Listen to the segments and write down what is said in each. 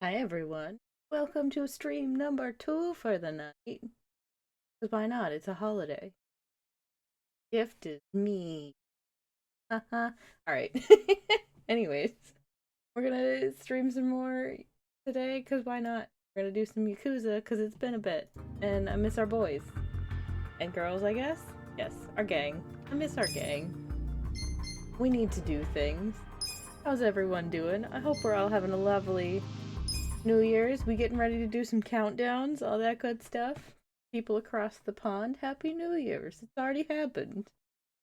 Hi everyone. Welcome to stream number 2 for the night. Because why not? It's a holiday. Gift is me. Haha. Alright. Anyways, we're gonna stream some more today because why not? We're gonna do some Yakuza because it's been a bit. And I miss our boys. And girls, I guess? Yes, our gang. I miss our gang. We need to do things. How's everyone doing? I hope we're all having a lovely New Year's. We getting ready to do some countdowns, all that good stuff. People across the pond, Happy New Year's. It's already happened.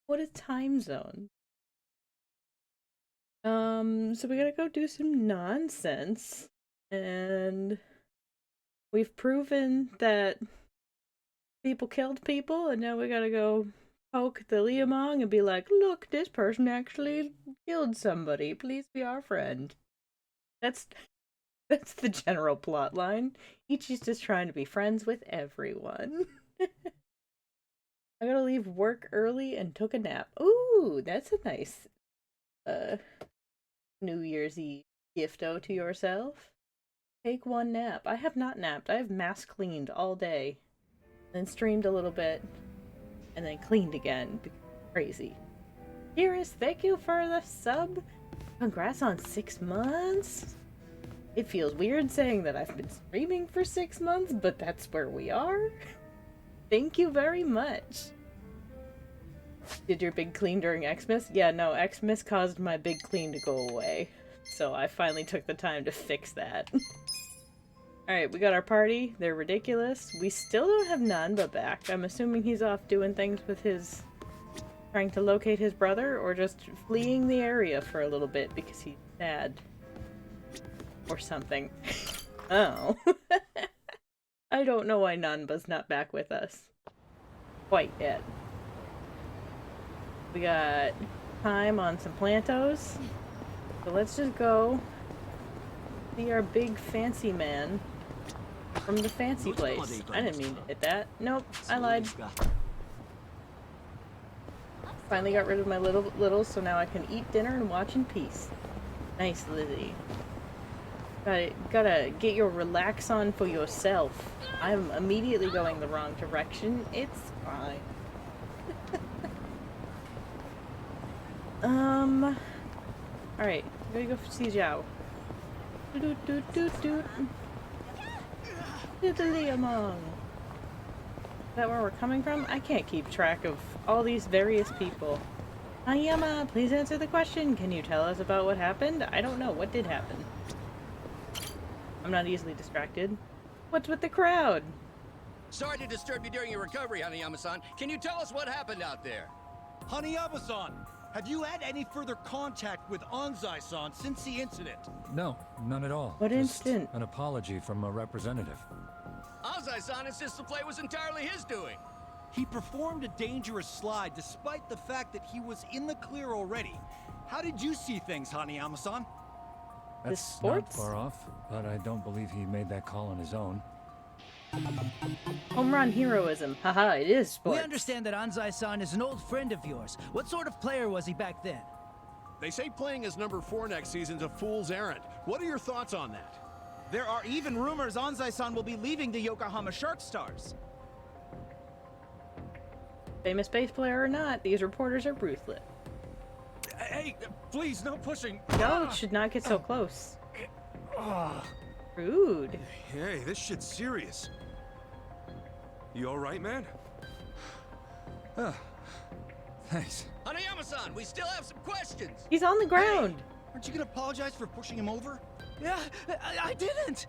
What a time zone. So we gotta go do some nonsense. And we've proven that people killed people, and now we gotta go poke the Liamong and be like, look, this person actually killed somebody. Please be our friend. That's the general plot line. Ichi's just trying to be friends with everyone. I gotta leave work early and took a nap. Ooh, that's a nice New Year's Eve gifto to yourself. Take one nap. I have not napped. I have mass cleaned all day. Then streamed a little bit. And then cleaned again. Crazy. Iris, thank you for the sub. Congrats on 6 months. It feels weird saying that I've been streaming for 6 months, but that's where we are. Thank you very much. Did your big clean during Xmas? Yeah, no, Xmas caused my big clean to go away. So I finally took the time to fix that. Alright, we got our party. They're ridiculous. We still don't have Nanba back. I'm assuming he's off doing things with his... trying to locate his brother, or just fleeing the area for a little bit because he's sad. Or something. Oh. I don't know why Nanba's not back with us. Quite yet. We got time on some plantos. So let's just go see our big fancy man from the fancy place. I didn't mean to hit that. Nope, I lied. Finally got rid of my little, so now I can eat dinner and watch in peace. Nice, Lizzie. Gotta get your relax on for yourself. I'm immediately going the wrong direction. It's fine. Alright, gotta go see Zhao. Doot doot doot doot. Diddly-among. Is that where we're coming from? I can't keep track of all these various people. Hayama, please answer the question. Can you tell us about what happened? I don't know. What did happen? I'm not easily distracted. What's with the crowd? Sorry to disturb you during your recovery, Hanayama-san. Can you tell us what happened out there? Hanayama-san, have you had any further contact with Anzai-san since the incident? No, none at all. What Just instant? an apology from a representative. Anzai-san insists the play was entirely his doing. He performed a dangerous slide despite the fact that he was in the clear already. How did you see things, Hanayama-san? That's sports? not far off, but I don't believe he made that call on his own. Home run heroism. Haha, it is sports. We understand that Anzai-san is an old friend of yours. What sort of player was he back then? They say playing as number 4 next season's a fool's errand. What are your thoughts on that? There are even rumors Anzai-san will be leaving the Yokohama Shark Stars. Famous bass player or not, these reporters are ruthless. Hey, please, no pushing. Y'all should not get so close. Rude. Hey, this shit's serious. You alright, man? Thanks. Hanayama-san, we still have some questions. He's on the ground. Aren't you gonna apologize for pushing him over? Yeah, I didn't!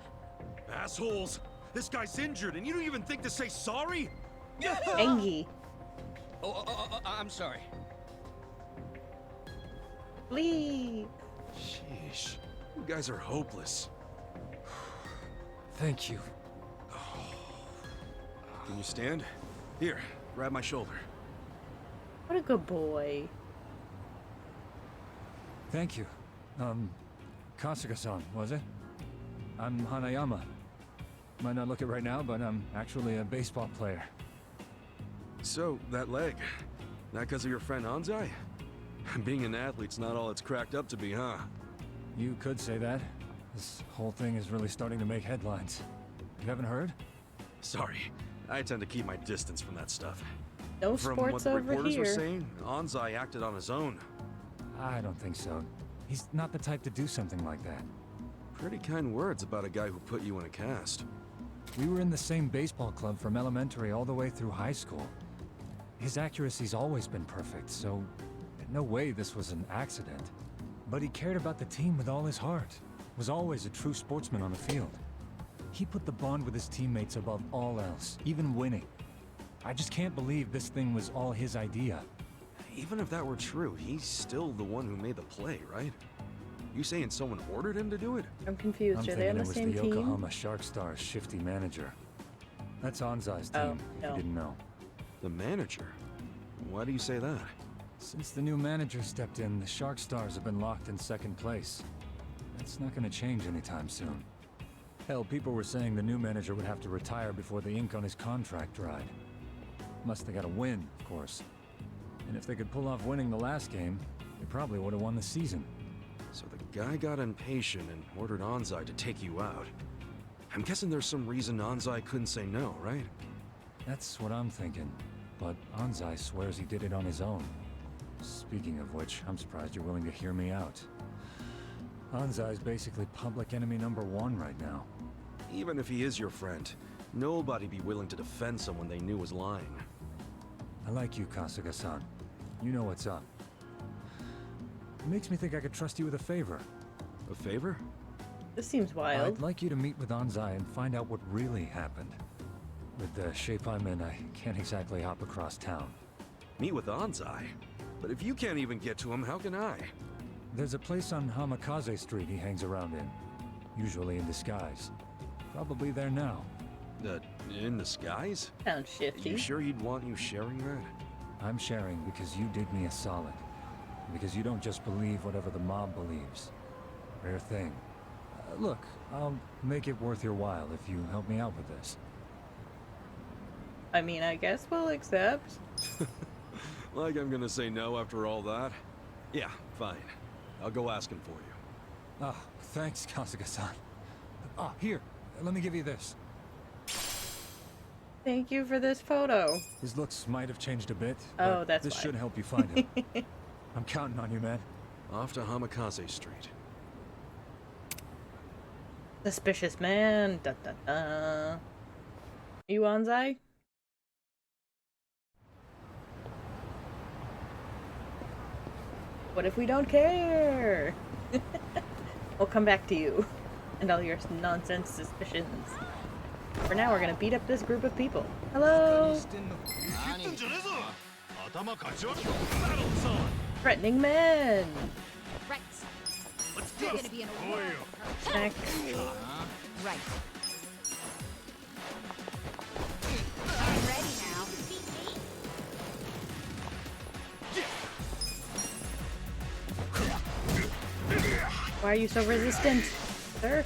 Assholes! This guy's injured and you don't even think to say sorry? Engie. I'm sorry. Flee. Sheesh. You guys are hopeless. Thank you. Can you stand? Here, grab my shoulder. What a good boy. Thank you. Kasuga-san, was it? I'm Hanayama. Might not look it right now, but I'm actually a baseball player. So, that leg. That because of your friend Anzai? Being an athlete's not all it's cracked up to be, huh? You could say that. This whole thing is really starting to make headlines. You haven't heard? Sorry, I tend to keep my distance from that stuff. No From sports what the over reporters here. were saying, Anzai acted on his own. I don't think so. He's not the type to do something like that. Pretty kind words about a guy who put you in a cast. We were in the same baseball club from elementary all the way through high school. His accuracy's always been perfect, so no way this was an accident. But he cared about the team with all his heart. Was always a true sportsman on the field. He put the bond with his teammates above all else, even winning. I just can't believe this thing was all his idea. Even if that were true, he's still the one who made the play, right? You saying someone ordered him to do it? I'm confused. I'm Are they on thinking the it was same the team? Yokohama Shark Stars shifty manager. That's Anzai's team, Oh, if no. you didn't know. The manager? Why do you say that? Since the new manager stepped in, the Shark Stars have been locked in second place. That's not gonna change anytime soon. Hell, people were saying the new manager would have to retire before the ink on his contract dried. Must they gotta win, of course. And if they could pull off winning the last game, they probably would have won the season. So the guy got impatient and ordered Anzai to take you out. I'm guessing there's some reason Anzai couldn't say no, right? That's what I'm thinking. But Anzai swears he did it on his own. Speaking of which, I'm surprised you're willing to hear me out. Anzai's basically public enemy #1 right now. Even if he is your friend, nobody'd be willing to defend someone they knew was lying. I like you, Kasuga-san. You know what's up. It makes me think I could trust you with a favor. A favor? This seems wild. I'd like you to meet with Anzai and find out what really happened. With the shape I'm in, I can't exactly hop across town. Meet with Anzai? But if you can't even get to him, how can I? There's a place on Hamikaze Street he hangs around in. Usually in disguise. Probably there now. In the skies? Sounds shifty. You sure he'd want you sharing that? I'm sharing because you did me a solid. Because you don't just believe whatever the mob believes. Rare thing. Look, I'll make it worth your while if you help me out with this. I mean, I guess we'll accept. Like I'm gonna say no after all that? Yeah, fine. I'll go ask him for you. Ah, thanks, Kasuga-san. Ah, here, let me give you this. Thank you for this photo. His looks might have changed a bit, Oh, but that's this why. should help you find him. I'm counting on you, man. Off to Hamikaze Street. Suspicious man. Da da da. You Anzai? What if we don't care? We'll come back to you and all your nonsense suspicions. For now, we're gonna beat up this group of people. Hello? Threatening men! Right. You're gonna be in a world of hurt. Heck. Right. I'm ready now. Why are you so resistant? Sir?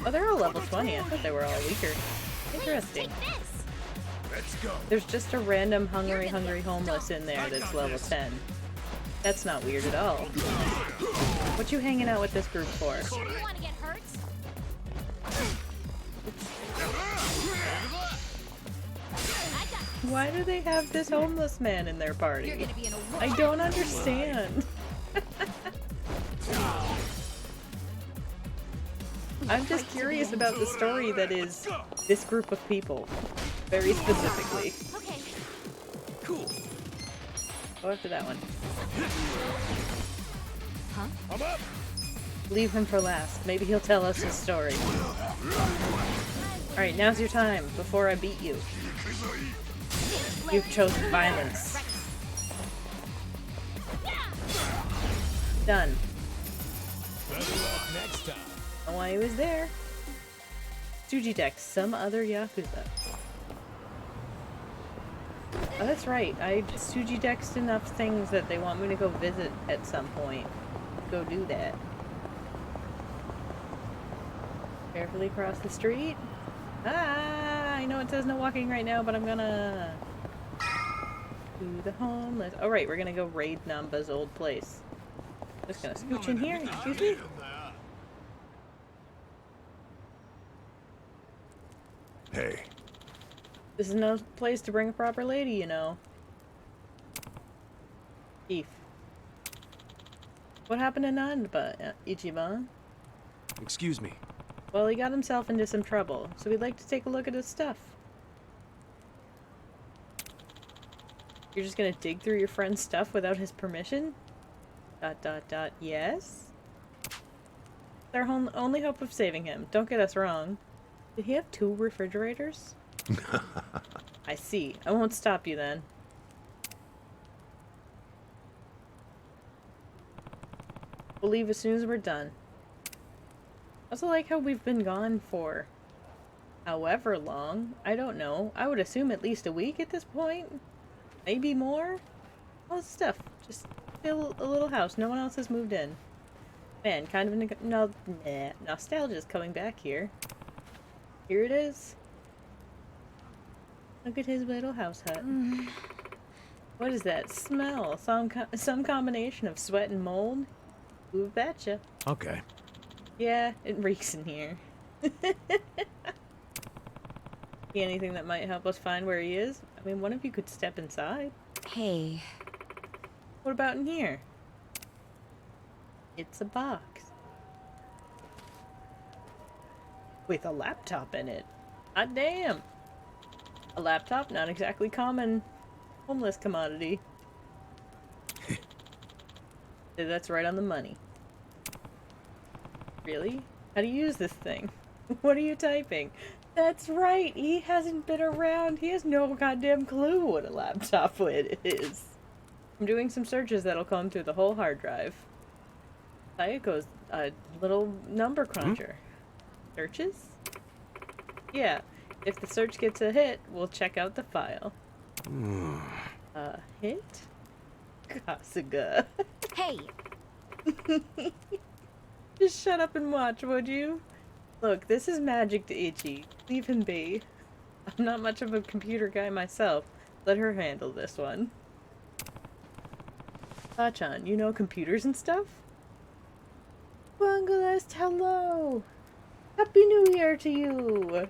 Oh, they're all level 20. I thought they were all weaker. Interesting. There's just a random hungry homeless in there that's level 10. That's not weird at all. What you hanging out with this group for? Sure you want to get hurt? Why do they have this homeless man in their You're party? gonna be in a world. I don't understand. I'm just curious about the story that is this group of people. Very specifically. Okay. Cool. Go after that one. Huh? I'm up. Leave him for last. Maybe he'll tell us his story. Alright, now's your time, before I beat you. You've chosen violence. Done. Next time. Know why he was there. Tsuji Dex, some other Yakuza. Oh, that's right. I Tsuji Dexed enough things that they want me to go visit at some point. Go do that. Carefully cross the street. Ah, I know it says no walking right now, but I'm gonna... To the homeless. Oh, right, we're gonna go raid Namba's old place. Just gonna scooch in here. Excuse me? Hey. This is no place to bring a proper lady, you know. Chief. What happened to Nanba, Ichiban? Excuse me. Well, he got himself into some trouble, so we'd like to take a look at his stuff. You're just gonna dig through your friend's stuff without his permission? ... Yes? It's our only hope of saving him. Don't get us wrong. Did he have 2 refrigerators? I see. I won't stop you then. We'll leave as soon as we're done. I also like how we've been gone for however long. I don't know. I would assume at least a week at this point. Maybe more? All this stuff. Just still a little house. No one else has moved in. Man, kind of nostalgia's coming back here. Here it is. Look at his little house hut. What is that smell? Some combination of sweat and mold? Ooh, betcha. Okay. Yeah, it reeks in here. See anything that might help us find where he is? I mean, one of you could step inside. Hey. What about in here? It's a box. With a laptop in it. Hot damn! A laptop, not exactly common homeless commodity. That's right on the money. Really? How do you use this thing? What are you typing? That's right, he hasn't been around. He has no goddamn clue what a laptop is. I'm doing some searches that'll comb through the whole hard drive. Sayako's a little number cruncher. Searches? Yeah, if the search gets a hit, we'll check out the file. Hit? Kasuga. Hey. Just shut up and watch, would you? Look, this is magic to Ichi. Leave him be. I'm not much of a computer guy myself. Let her handle this one. Tachan, you know computers and stuff? Wangalest, hello! Happy New Year to you!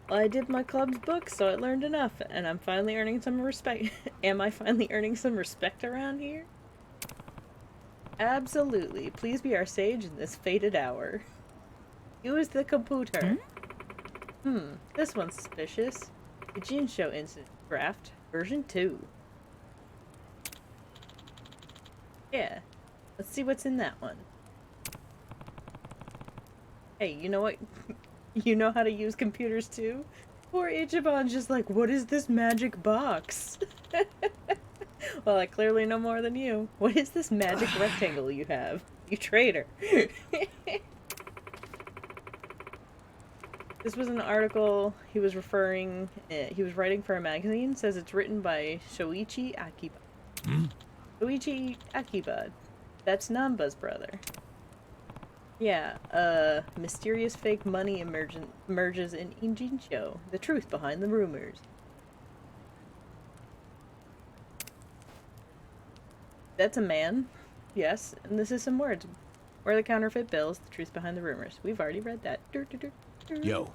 Well, I did my club's book, so I learned enough, and I'm finally earning some respect. Am I finally earning some respect around here? Absolutely. Please be our sage in this fated hour. Use the computer. This one's suspicious. The Jinsho incident draft, version 2. Yeah. Let's see what's in that one. Hey, you know what? You know how to use computers too? Poor Ichiban's just like, what is this magic box? Well, I clearly know more than you. What is this magic rectangle you have? You traitor. This was an article he was he was writing for a magazine. Says it's written by Shoichi Akiba. Shoichi Akiba. That's Namba's brother. Yeah, mysterious fake money emerges in Injinsho. The truth behind the rumors. That's a man. Yes, and this is some words. Where the counterfeit bills, the truth behind the rumors. We've already read that. Yo.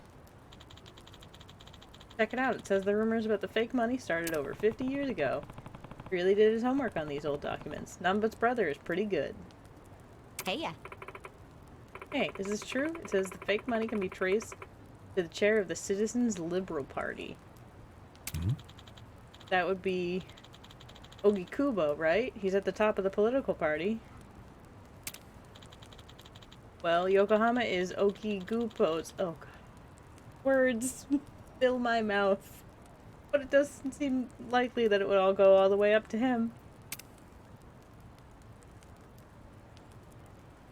Check it out. It says the rumors about the fake money started over 50 years ago. He really did his homework on these old documents. Namba's brother is pretty good. Hey. Hey, is this true? It says the fake money can be traced to the chair of the Citizens Liberal Party. That would be Ogikubo, right? He's at the top of the political party. Well, Yokohama is Okigupo's... Oh, God. Words fill my mouth. But it doesn't seem likely that it would all go all the way up to him.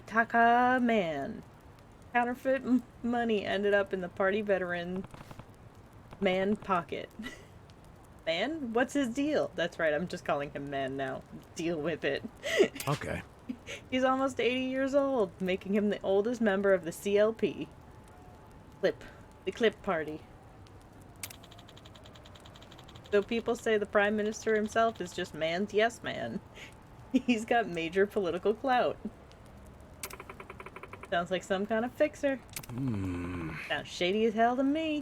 Taka man. Counterfeit money ended up in the party veteran man pocket. Man? What's his deal? That's right, I'm just calling him man now. Deal with it. Okay. He's almost 80 years old, making him the oldest member of the CLP. The Clip Party. Though people say the Prime Minister himself is just man's yes man. He's got major political clout. Sounds like some kind of fixer. Sounds shady as hell to me.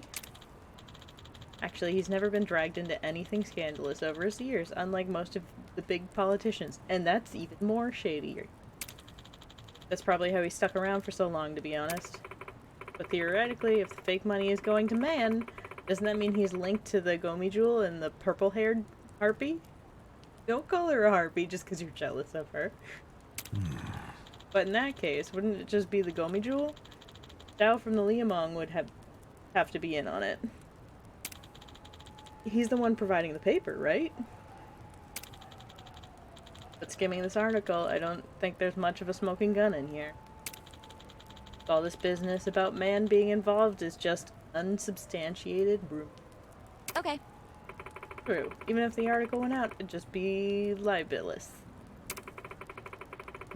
Actually, he's never been dragged into anything scandalous over his years, unlike most of the big politicians. And that's even more shadier. That's probably how he stuck around for so long, to be honest. But theoretically, if the fake money is going to man, doesn't that mean he's linked to the Gomi Jewel and the purple-haired harpy? Don't call her a harpy just because you're jealous of her. But in that case, wouldn't it just be the Gomi Jewel? Dao from the Liamong would have to be in on it. He's the one providing the paper, right? But skimming this article, I don't think there's much of a smoking gun in here. All this business about man being involved is just unsubstantiated rumor. Okay. True. Even if the article went out, it'd just be libelous.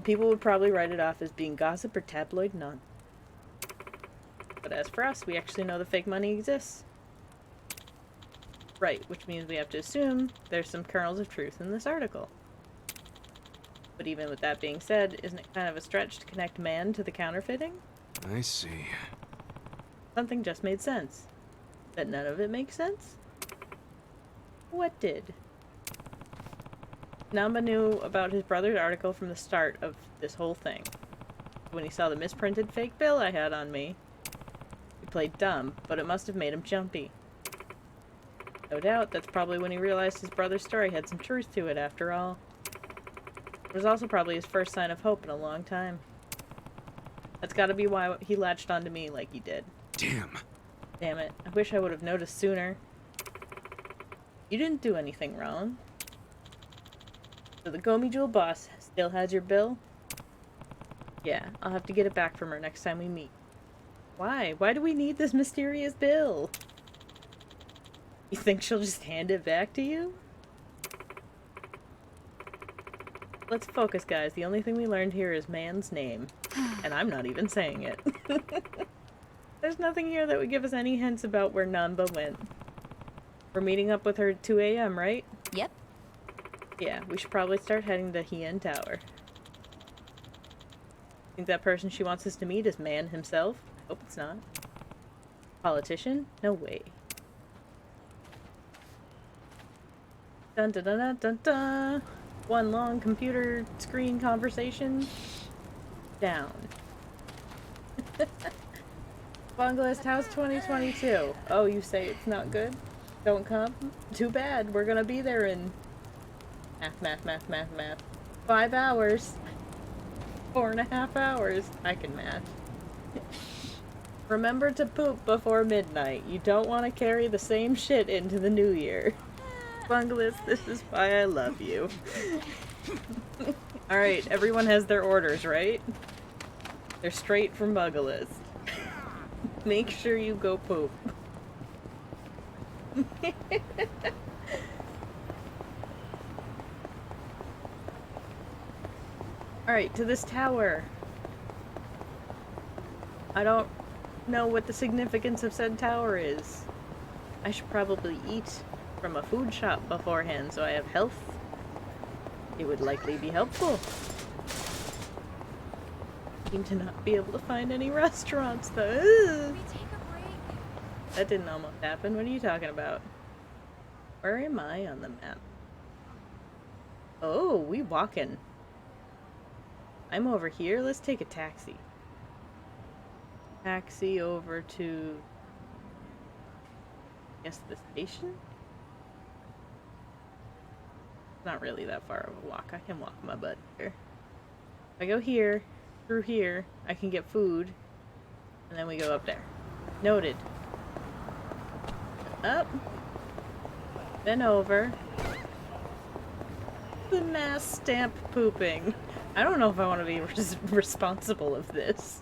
People would probably write it off as being gossip or tabloid nonsense. But as for us, we actually know the fake money exists. Right, which means we have to assume there's some kernels of truth in this article. But even with that being said, isn't it kind of a stretch to connect man to the counterfeiting? I see. Something just made sense. But none of it makes sense? What did? Namba knew about his brother's article from the start of this whole thing. When he saw the misprinted fake bill I had on me, he played dumb, but it must have made him jumpy. No doubt, that's probably when he realized his brother's story had some truth to it after all. It was also probably his first sign of hope in a long time. That's gotta be why he latched onto me like he did. Damn. Damn it, I wish I would have noticed sooner. You didn't do anything wrong. So the Gomi Jewel boss still has your bill? Yeah, I'll have to get it back from her next time we meet. Why? Why do we need this mysterious bill? You think she'll just hand it back to you? Let's focus, guys. The only thing we learned here is man's name. And I'm not even saying it. There's nothing here that would give us any hints about where Namba went. We're meeting up with her at 2 a.m., right? Yep. Yeah, we should probably start heading to Hien Tower. Think that person she wants us to meet is man himself? I hope it's not. Politician? No way. Dun dun dun dun dun dun. One long computer screen conversation. Down. Bungalist House 2022. Oh, you say it's not good? Don't come? Too bad. We're gonna be there in math. 5 hours. 4.5 hours. I can math. Remember to poop before midnight. You don't want to carry the same shit into the new year. Bungalist, this is why I love you. Alright, everyone has their orders, right? They're straight from Bungalist. Make sure you go poop. Alright, to this tower. I don't know what the significance of said tower is. I should probably eat from a food shop beforehand so I have health. It would likely be helpful. Seem to not be able to find any restaurants though. Ugh. We take a break. That didn't almost happen. What are you talking about? Where am I on the map? Oh, we walking. I'm over here. Let's take a taxi. Taxi over to, I guess, the station? Not really that far of a walk. I can walk my butt here. If I go here, through here, I can get food, and then we go up there. Noted. Up. Then over. The mass stamp pooping. I don't know if I want to be responsible of this.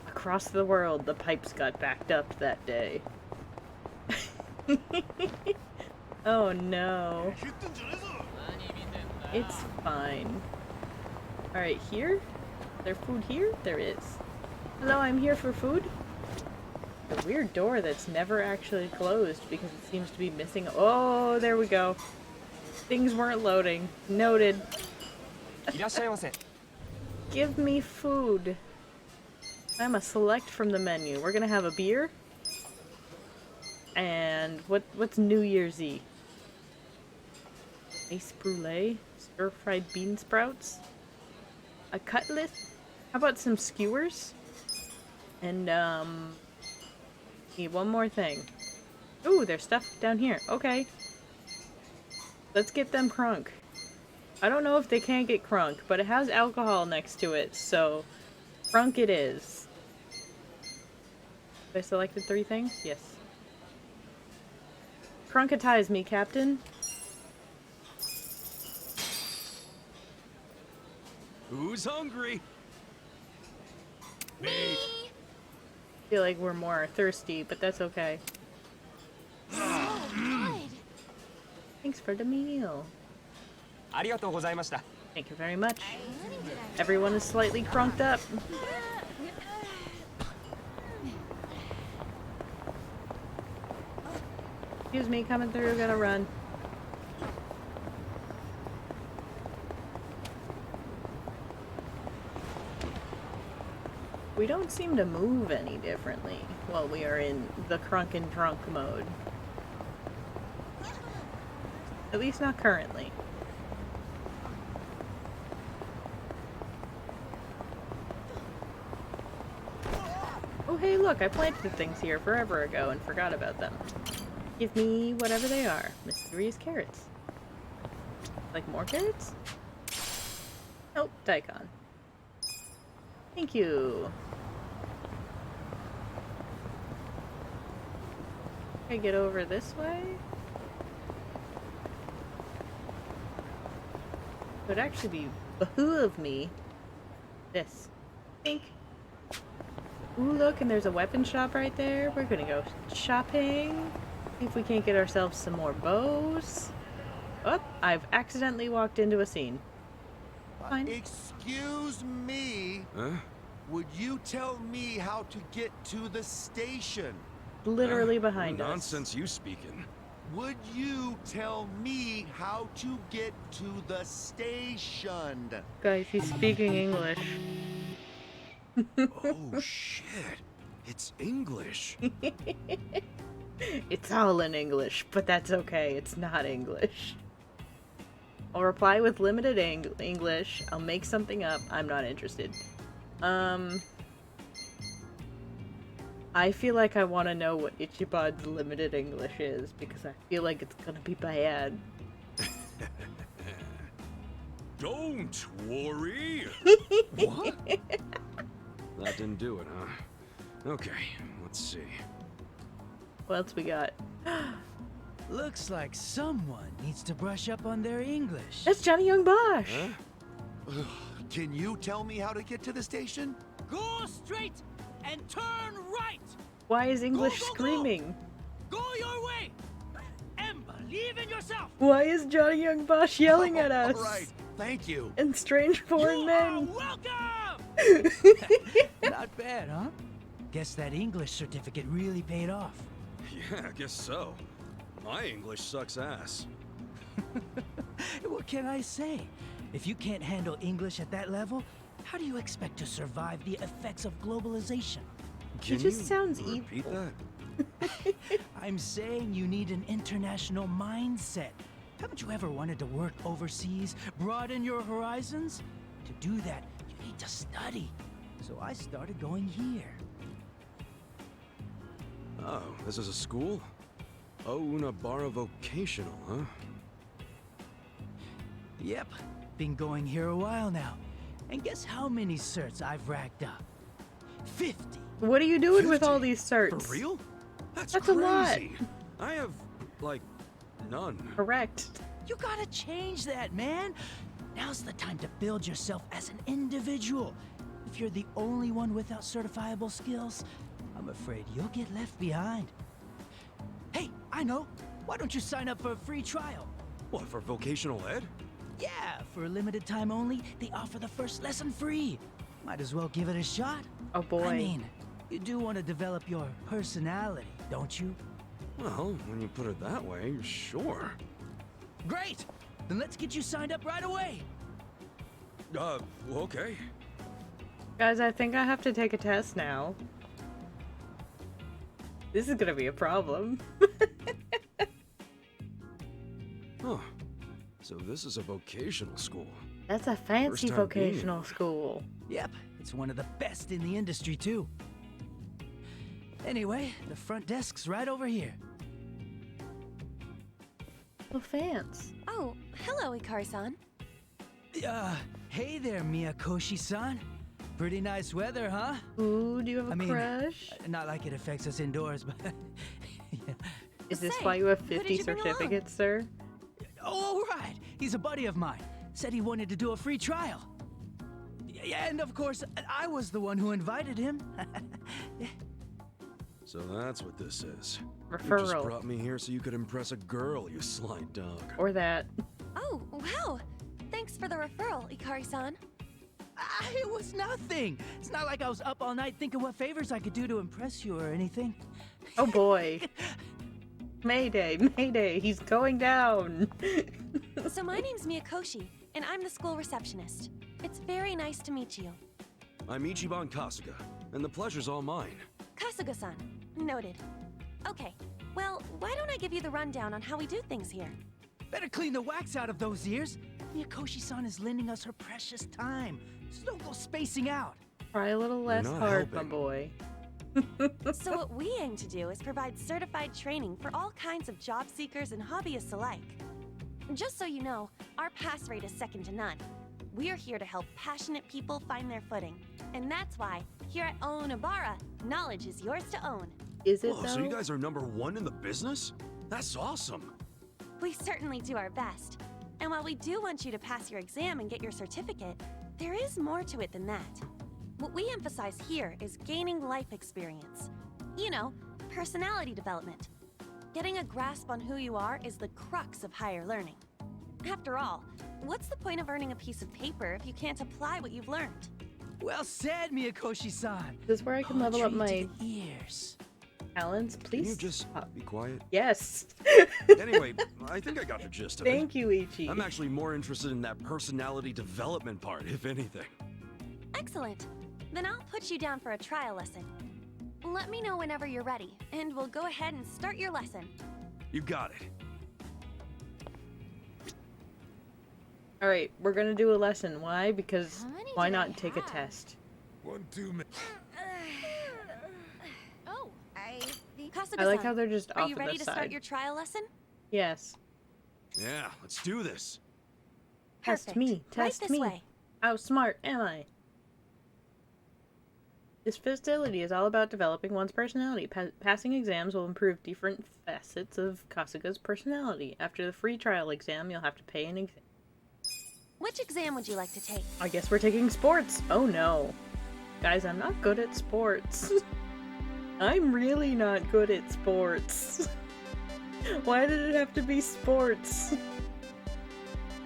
Across the world, the pipes got backed up that day. Oh no. It's fine. Alright, here? Is there food here? There is. Hello, I'm here for food. A weird door that's never actually closed because it seems to be missing. Oh, there we go. Things weren't loading. Noted. Give me food. I'm a select from the menu. We're gonna have a beer. And what's New Year's Eve? Ice brulee? Stir-fried bean sprouts? A cutlet? How about some skewers? And, need one more thing. Ooh, there's stuff down here. Okay. Let's get them crunk. I don't know if they can get crunk, but it has alcohol next to it, so crunk it is. Have I selected 3 things? Yes. Crunketize me, Captain. Who's hungry? Me. I feel like we're more thirsty, but that's okay. So good. Thanks for the meal. Thank you very much. Everyone is slightly crunked up. Excuse me, coming through, gotta run. We don't seem to move any differently while we are in the crunk and drunk mode. At least not currently. Oh hey look, I planted things here forever ago and forgot about them. Give me whatever they are. Mysterious carrots. Like more carrots? Nope, daikon. Thank you. Can I get over this way? It would actually be behoove me. This. Think. Ooh, look, and there's a weapon shop right there. We're gonna go shopping. See if we can't get ourselves some more bows. Oh, I've accidentally walked into a scene. Fine. Excuse me. Huh? Would you tell me how to get to the station? Literally behind what us. nonsense you speaking? Would you tell me how to get to the station? Guys, he's speaking English. Oh shit. It's English. It's all in English, but that's okay. It's not English. I'll reply with limited English. I'll make something up. I'm not interested. I feel like I want to know what Ichiban's limited English is, because I feel like it's gonna be bad. Don't worry. What? That didn't do it, huh? Okay, let's see. What else we got? Looks like someone needs to brush up on their English. That's Johnny Young Bosch! Huh? Can you tell me how to get to the station? Go straight and turn right. Why is English Go, go, go! screaming? Go your way and believe in yourself. Why is Johnny Young Bosch yelling at us? All right, thank you. And strange foreign You men. are welcome. Not bad, huh? Guess that English certificate really paid off. Yeah, I guess so. My English sucks ass. What can I say? If you can't handle English at that level, how do you expect to survive the effects of globalization? Can just you sounds repeat evil. that? I'm saying you need an international mindset. Haven't you ever wanted to work overseas, broaden your horizons? To do that, you need to study. So I started going here. Oh, this is a school? Oh, Unabara Vocational, huh? Yep, been going here a while now. And guess how many certs I've racked up? 50. What are you doing with 50? all these certs? For real? That's That's a lot. crazy. I have, like, none. Correct. You gotta change that, man. Now's the time to build yourself as an individual. If you're the only one without certifiable skills, I'm afraid you'll get left behind. Hey, I know. Why don't you sign up for a free trial? What, for vocational ed? Yeah, for a limited time only, they offer the first lesson free. Might as well give it a shot. Oh boy. I mean, you do want to develop your personality, don't you? Well, when you put it that way, sure. Great! Then let's get you signed up right away. Okay. Guys, I think I have to take a test now. This is gonna be a problem. Huh. So this is a vocational school. That's a fancy First time being vocational here. school. Yep, it's one of the best in the industry, too. Anyway, the front desk's right over here. Oh, fans. Oh, hello, Ikari-san. Hey there, Miyakoshi-san. Pretty nice weather, huh? Ooh, do you have a I mean, crush? Not like it affects us indoors, but... yeah. Is this Say, why you have who did 50 you bring along? certificates, sir? Oh, right. He's a buddy of mine. Said he wanted to do a free trial. Yeah, and of course, I was the one who invited him. So that's what this is. You just Referral. brought me here so you could impress a girl, you sly dog. Or that. Oh, wow. Thanks for the referral, Ikari-san. It was nothing. It's not like I was up all night thinking what favors I could do to impress you or anything. Oh boy. Mayday, mayday, he's going down. So my name's Miyakoshi, and I'm the school receptionist. It's very nice to meet you. I'm Ichiban Kasuga, and the pleasure's all mine. Kasuga-san. Noted. Okay, well, why don't I give you the rundown on how we do things here? Better clean the wax out of those ears. Miyakoshi-san is lending us her precious time, so don't go spacing out. Try a little less not hard, my helping. boy. So what we aim to do is provide certified training for all kinds of job seekers and hobbyists alike. Just so you know, our pass rate is second to none. We're here to help passionate people find their footing. And that's why, here at Onabara, knowledge is yours to own. Is it Whoa, though? so you guys are #1 in the business? That's awesome. We certainly do our best. And while we do want you to pass your exam and get your certificate, there is more to it than that. What we emphasize here is gaining life experience. You know, personality development. Getting a grasp on who you are is the crux of higher learning. After all, what's the point of earning a piece of paper if you can't apply what you've learned? Well said, Miyakoshi-san. Is this where I can level up Poetry my to the ears. talents? Can Please you just stop. be quiet? Yes. Anyway, I think I got the gist of it. Thank you, Ichi. I'm actually more interested in that personality development part, if anything. Excellent. Then I'll put you down for a trial lesson. Let me know whenever you're ready, and we'll go ahead and start your lesson. You got it. Alright, we're gonna do a lesson. Why? Because How many why did I not take a have? test? 1, 2 minutes. Oh, I like Kasuga-san, how they're just are off you to ready the to side. start your trial lesson? Yes. Yeah, let's do this. Test Perfect. me. Test right me. this way. How smart am I? This facility is all about developing one's personality. Passing exams will improve different facets of Kasuga's personality. After the free trial exam, you'll have to pay an exam. Which exam would you like to take? I guess we're taking sports. Oh no. Guys, I'm not good at sports. I'm really not good at sports. Why did it have to be sports?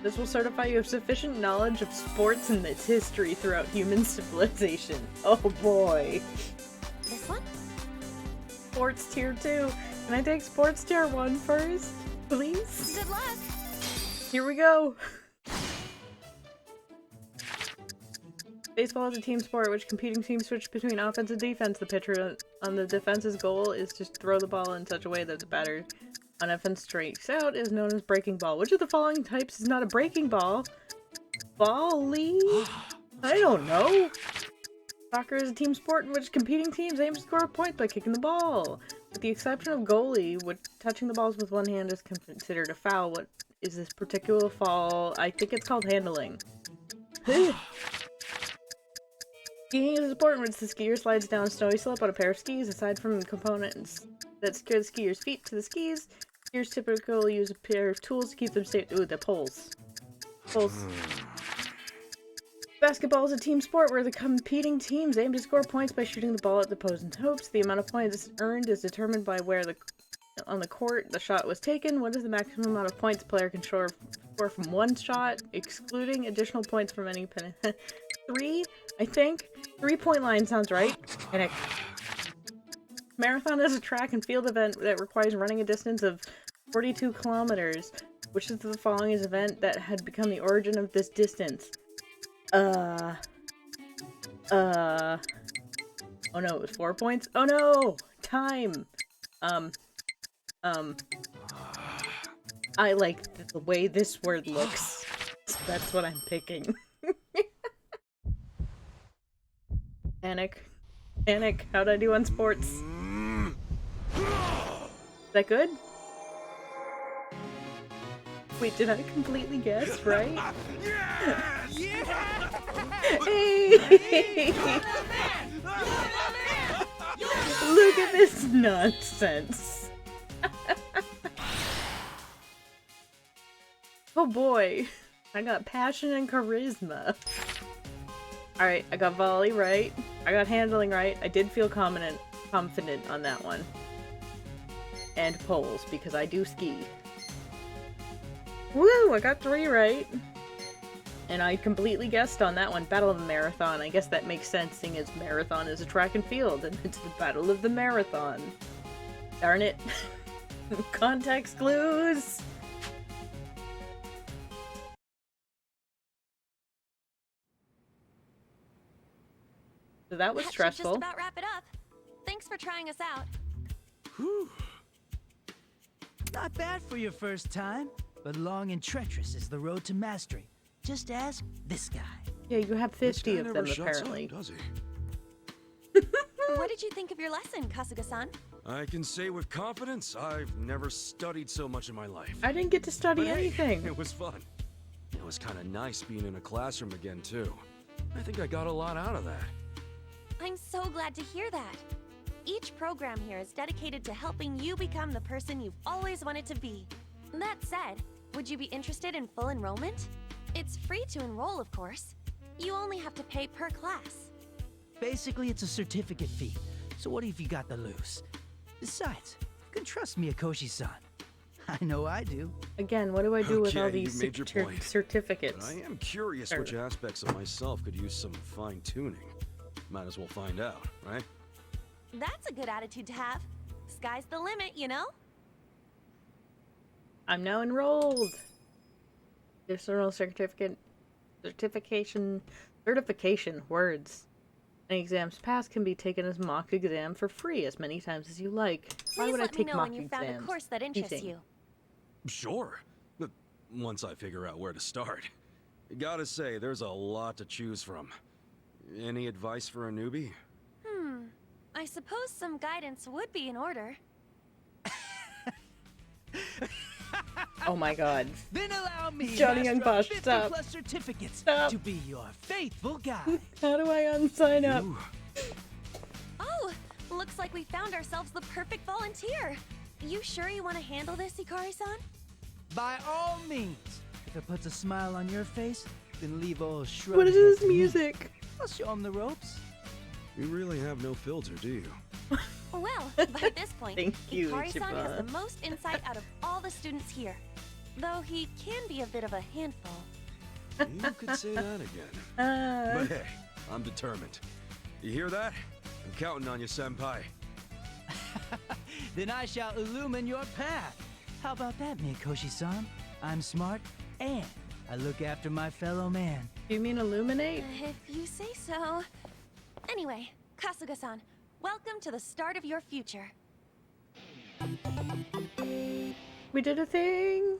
This will certify you have sufficient knowledge of sports and its history throughout human civilization. Oh boy. This one? Sports tier 2. Can I take sports tier 1 first? Please? Good luck! Here we go. Baseball is a team sport which competing teams switch between offense and defense. The pitcher on the defense's goal is to throw the ball in such a way that the batter on offense strikes out is known as breaking ball. Which of the following types is not a breaking ball? Volley? I don't know. Soccer is a team sport in which competing teams aim to score points by kicking the ball. With the exception of goalie, which touching the balls with one hand is considered a foul. What is this particular foul? I think it's called handling. Skiing is a sport in which the skier slides down a snowy slope on a pair of skis. Aside from the components that secure the skier's feet to the skis, skiers typically use a pair of tools to keep them safe. Ooh, the poles. Poles. Basketball is a team sport where the competing teams aim to score points by shooting the ball at the opposing hoops. The amount of points earned is determined by where on the court the shot was taken. What is the maximum amount of points a player can score from one shot, excluding additional points from any pen? 3, I think. 3-point line sounds right. And Marathon is a track and field event that requires running a distance of 42 kilometers. Which of the following is an event that had become the origin of this distance? Oh no, it was 4 points? Oh no! Time! I like the way this word looks. So that's what I'm picking. Panic. Panic. How'd I do on sports? Is that good? Wait, did I completely guess, right? Hey! Look at this nonsense. Oh boy. I got passion and charisma. Alright, I got volley right. I got handling right. I did feel confident on that one. And poles, because I do ski. Woo! I got 3 right. And I completely guessed on that one. Battle of the Marathon. I guess that makes sense, seeing as marathon is a track and field, and it's the Battle of the Marathon. Darn it. Context clues! So that was stressful. That should just about wrap it up. Thanks for trying us out. Whew. Not bad for your first time, but long and treacherous is the road to mastery. Just ask this guy. Yeah, you have 50 of them, Shuts apparently. up, does he? What did you think of your lesson, Kasuga-san? I can say with confidence, I've never studied so much in my life. I didn't get to study But hey, anything. it was fun. It was kind of nice being in a classroom again, too. I think I got a lot out of that. I'm so glad to hear that. Each program here is dedicated to helping you become the person you've always wanted to be. That said, would you be interested in full enrollment? It's free to enroll, of course. You only have to pay per class. Basically, it's a certificate fee. So what if you got the loose? Besides, you can trust me, Akoshi-san. I know I do. Again, what do I do with all Okay, these you made your point. certificates? But I am curious which aspects of myself could use some fine-tuning. Might as well find out, right? That's a good attitude to have. Sky's the limit, you know? I'm now enrolled. Additional certification, words. Any exams passed can be taken as mock exam for free as many times as you like. Why Please would I let me take know mock when you exams? found a course that interests Cheating. you. Sure. But once I figure out where to start. Gotta say, there's a lot to choose from. Any advice for a newbie? I suppose some guidance would be in order. Oh my god. Then allow me, Johnny master Young of Bosch, 50 stop. plus certificates, Stop. to be your faithful guide. How do I unsign up? Ooh, Oh, looks like we found ourselves the perfect volunteer. You sure you want to handle this, Hikari-san? By all means. If it puts a smile on your face, then leave old shrug. What is this music? I'll show him the ropes. you really have no filter, do you? Well, by this point, Thank you, Hikari-san has Ichiban. the most insight out of all the students here. Though he can be a bit of a handful. You could say that again. But hey, I'm determined. You hear that? I'm counting on you, senpai. Then I shall illumine your path. How about that, Mikoshi-san? I'm smart, and I look after my fellow man. Do you mean illuminate? If you say so. Anyway, Kasuga-san, welcome to the start of your future. We did a thing.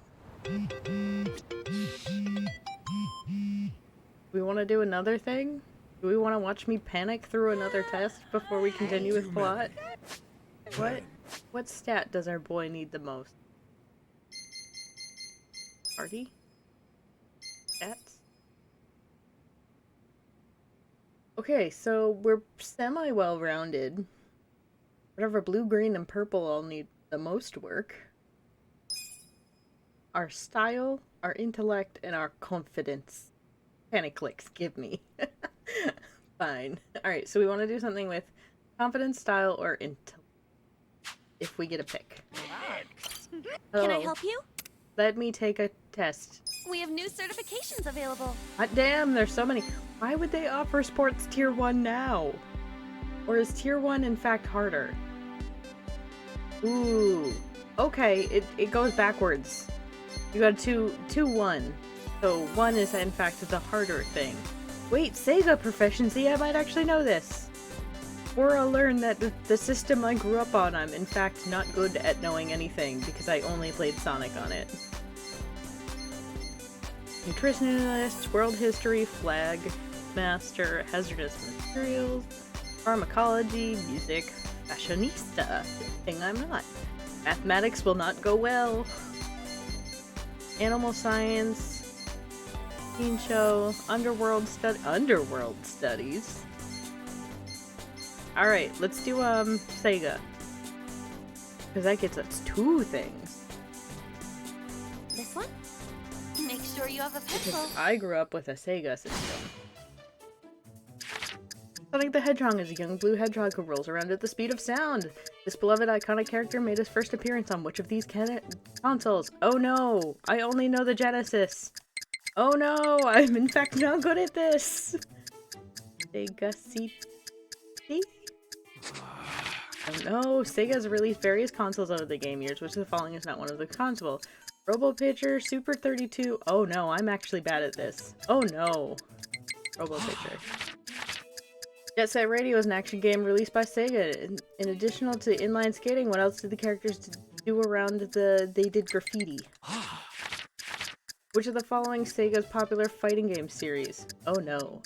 We want to do another thing? Do we want to watch me panic through another test before we continue with plot? What stat does our boy need the most? Party? Stats? Okay, so we're semi-well-rounded. Whatever blue, green, and purple all need the most work. Our style, our intellect, and our confidence. Panic clicks, give me. Fine. Alright, so we want to do something with confidence, style, or intellect. If we get a pick. Can I Hello. help you? Let me take a test. We have new certifications available. Hot damn, there's so many. Why would they offer sports tier 1 now? Or is tier 1 in fact harder? Ooh. Okay, it goes backwards. You got 2, 1. So 1 is in fact the harder thing. Wait, Sega proficiency? I might actually know this. Or I'll learn that the system I grew up on, I'm in fact not good at knowing anything because I only played Sonic on it. Nutritionist, world history, flag, master, hazardous materials, pharmacology, music, fashionista, thing I'm not. Mathematics will not go well. Animal science, teen show, underworld studies. Alright, let's do, Sega. Because that gets us 2 things. This one? Make sure you have a pencil. I grew up with a Sega system. Sonic the Hedgehog is a young blue hedgehog who rolls around at the speed of sound. This beloved iconic character made his first appearance on which of these consoles? Oh no! I only know the Genesis! Oh no! I'm in fact not good at this! Sega CD? Oh no! Sega's released various consoles over the game years, which of the following is not one of the consoles? Robo Pitcher, Super 32. Oh no, I'm actually bad at this. Oh no. Robo Pitcher. Jet Set Radio is an action game released by Sega. In addition to inline skating, what else did the characters do around they did graffiti? Which of the following Sega's popular fighting game series? Oh no.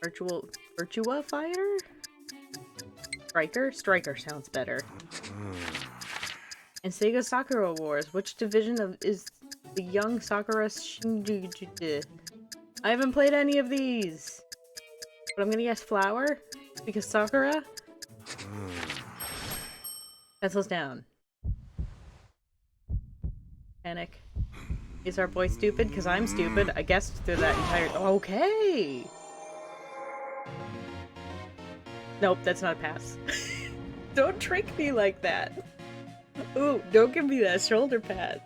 Virtua Fighter? Striker? Striker sounds better. In Sega Sakura Wars, which division is the young Sakura Shinjuku? I haven't played any of these! But I'm gonna guess Flower? Because Sakura? Pencils down. Panic. Is our boy stupid? Because I'm stupid. I guessed through that entire- Okay! Nope, that's not a pass. Don't trick me like that. Ooh, don't give me that shoulder pad.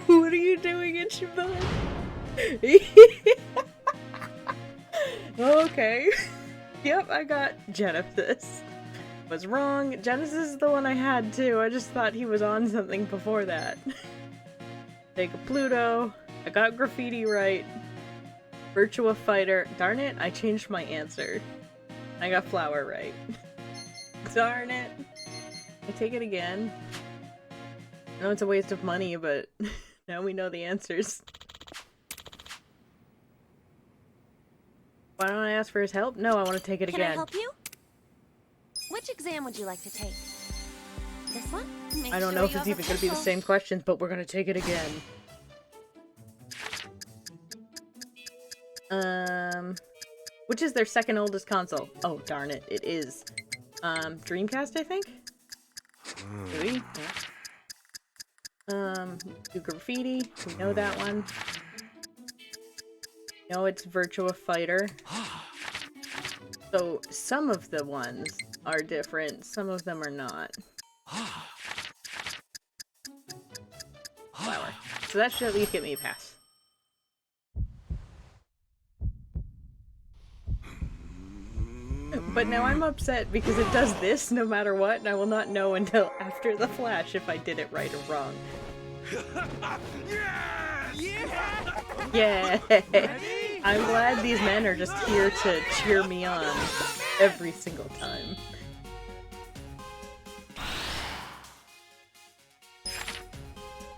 What are you doing in Shimon? Okay. Yep, I got Genesis. Was wrong. Genesis is the one I had too. I just thought he was on something before that. Sega Pluto. I got graffiti right. Virtua Fighter. Darn it, I changed my answer. I got Flower right. Darn it. I take it again. I know it's a waste of money, but now we know the answers. Why don't I ask for his help? No, I want to take it again. Can I help you? Which exam would you like to take? This one? I don't know if it's even going to be the same questions, but we're going to take it again. Which is their second oldest console? Oh, darn it. It is. Dreamcast, I think? Do we? Do graffiti. We know that one. No, it's Virtua Fighter. So, some of the ones are different, some of them are not. Flower. So that should at least get me a pass. But now I'm upset because it does this no matter what, and I will not know until after the flash if I did it right or wrong. Yeah! I'm glad these men are just here to cheer me on every single time.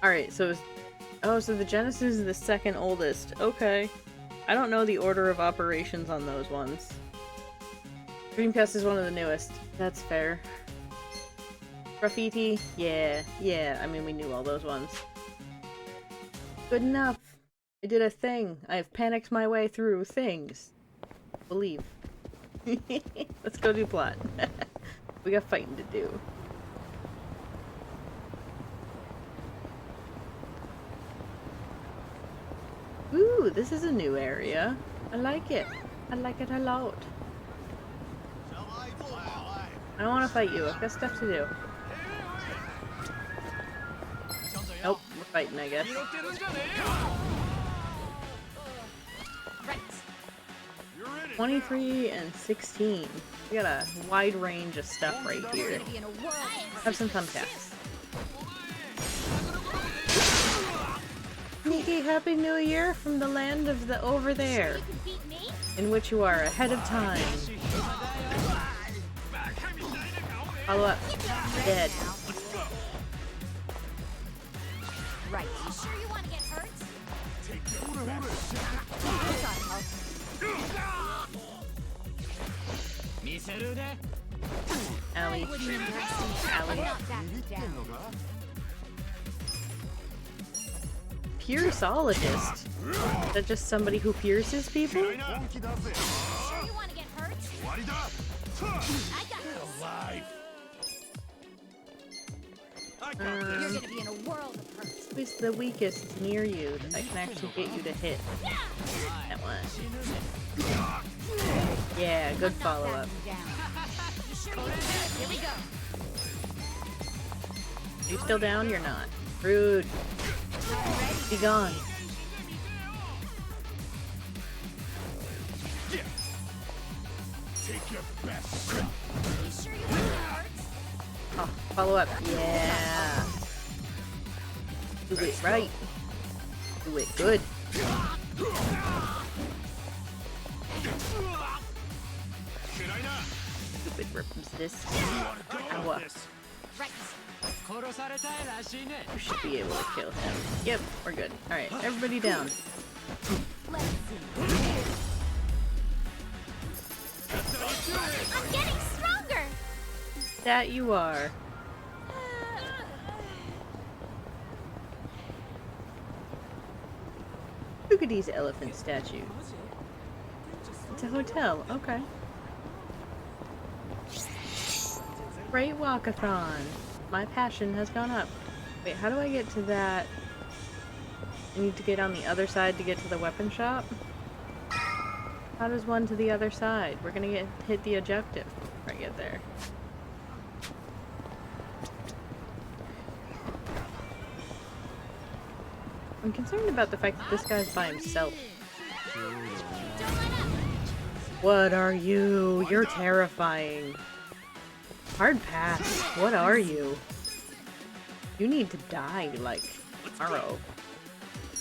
Alright, so oh, so the Genesis is the second oldest. Okay. I don't know the order of operations on those ones. Dreamcast is one of the newest. That's fair. Graffiti? Yeah. I mean, we knew all those ones. Good enough. I did a thing. I have panicked my way through things. Believe. Let's go do plot. We got fighting to do. Ooh, this is a new area. I like it. I like it a lot. I don't want to fight you. I've got stuff to do. Nope, we're fighting, I guess. 23 and 16. We got a wide range of stuff right here. Have some thumbtacks. Sneaky! everybody, Happy New Year from the land of the over there, in which you are ahead of time. Follow up. Dead. Right. You sure you want to get hurt? Allie. Allie. Pierceologist? Is that just somebody who pierces people? Sure you want to get hurt? I got this. You're gonna be in a world of hurt. Who's the weakest near you that can actually get you to hit? That one. Yeah, good follow-up. You sure you want to? Here we go. Are you still down? You're not. Rude. Be gone. Take your best. You sure you want to get hurt? Oh, follow up. Yeah. Do it right. Do it good. Stupid resist. Ow. Right. You should be able to kill him. Yep, we're good. Alright, everybody down. Let's see. I'm getting stronger. That you are. Look at these elephant statues. It's a hotel. Okay. Great walkathon. My passion has gone up. Wait, how do I get to that? I need to get on the other side to get to the weapon shop? How does one to the other side? We're gonna hit the objective before I get there. I'm concerned about the fact that this guy's by himself. What are you? You're terrifying. Hard pass. What are you? You need to die, like, tomorrow.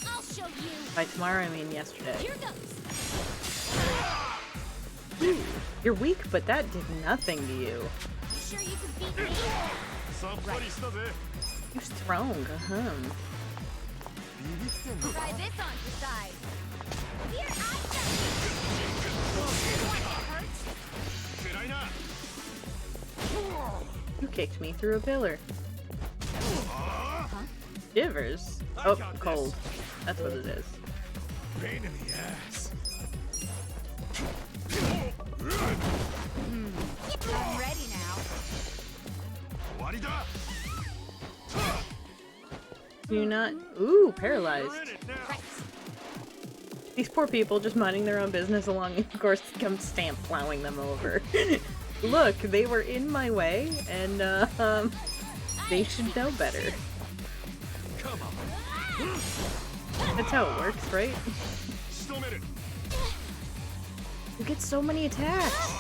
I'll show you. By tomorrow, I mean yesterday. Here goes. Ooh, you're weak, but that did nothing to you. You sure you can beat me? You're strong, uh-huh. Try this on your side. Here, I go. You want to get hurt? You kicked me through a pillar. Shivers? Oh, cold. That's what it is. Pain in the ass. I'm ready now. Do you not? Ooh, paralyzed. Right. These poor people just minding their own business along, of course, come stamp plowing them over. Look, they were in my way, and, they should know better. Come on. That's how it works, right? Still minute. You get so many attacks.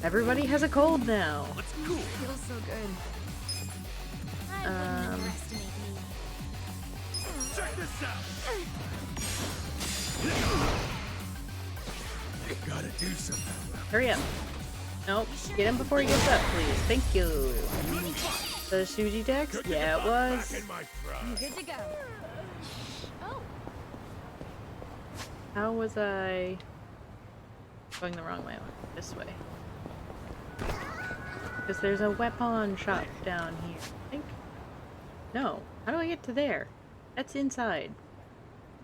Everybody has a cold now. Let's cool. Feels so good. I wouldn't underestimate me. Check this out. Gotta do something. Hurry up. Nope. Get him before he gets up, please. Thank you. The Shuji Dex? Yeah, it was. Back in my prime. Good to go. Oh, How was I going the wrong way? This way. Because there's a weapon shop down here, I think. No. How do I get to there? That's inside.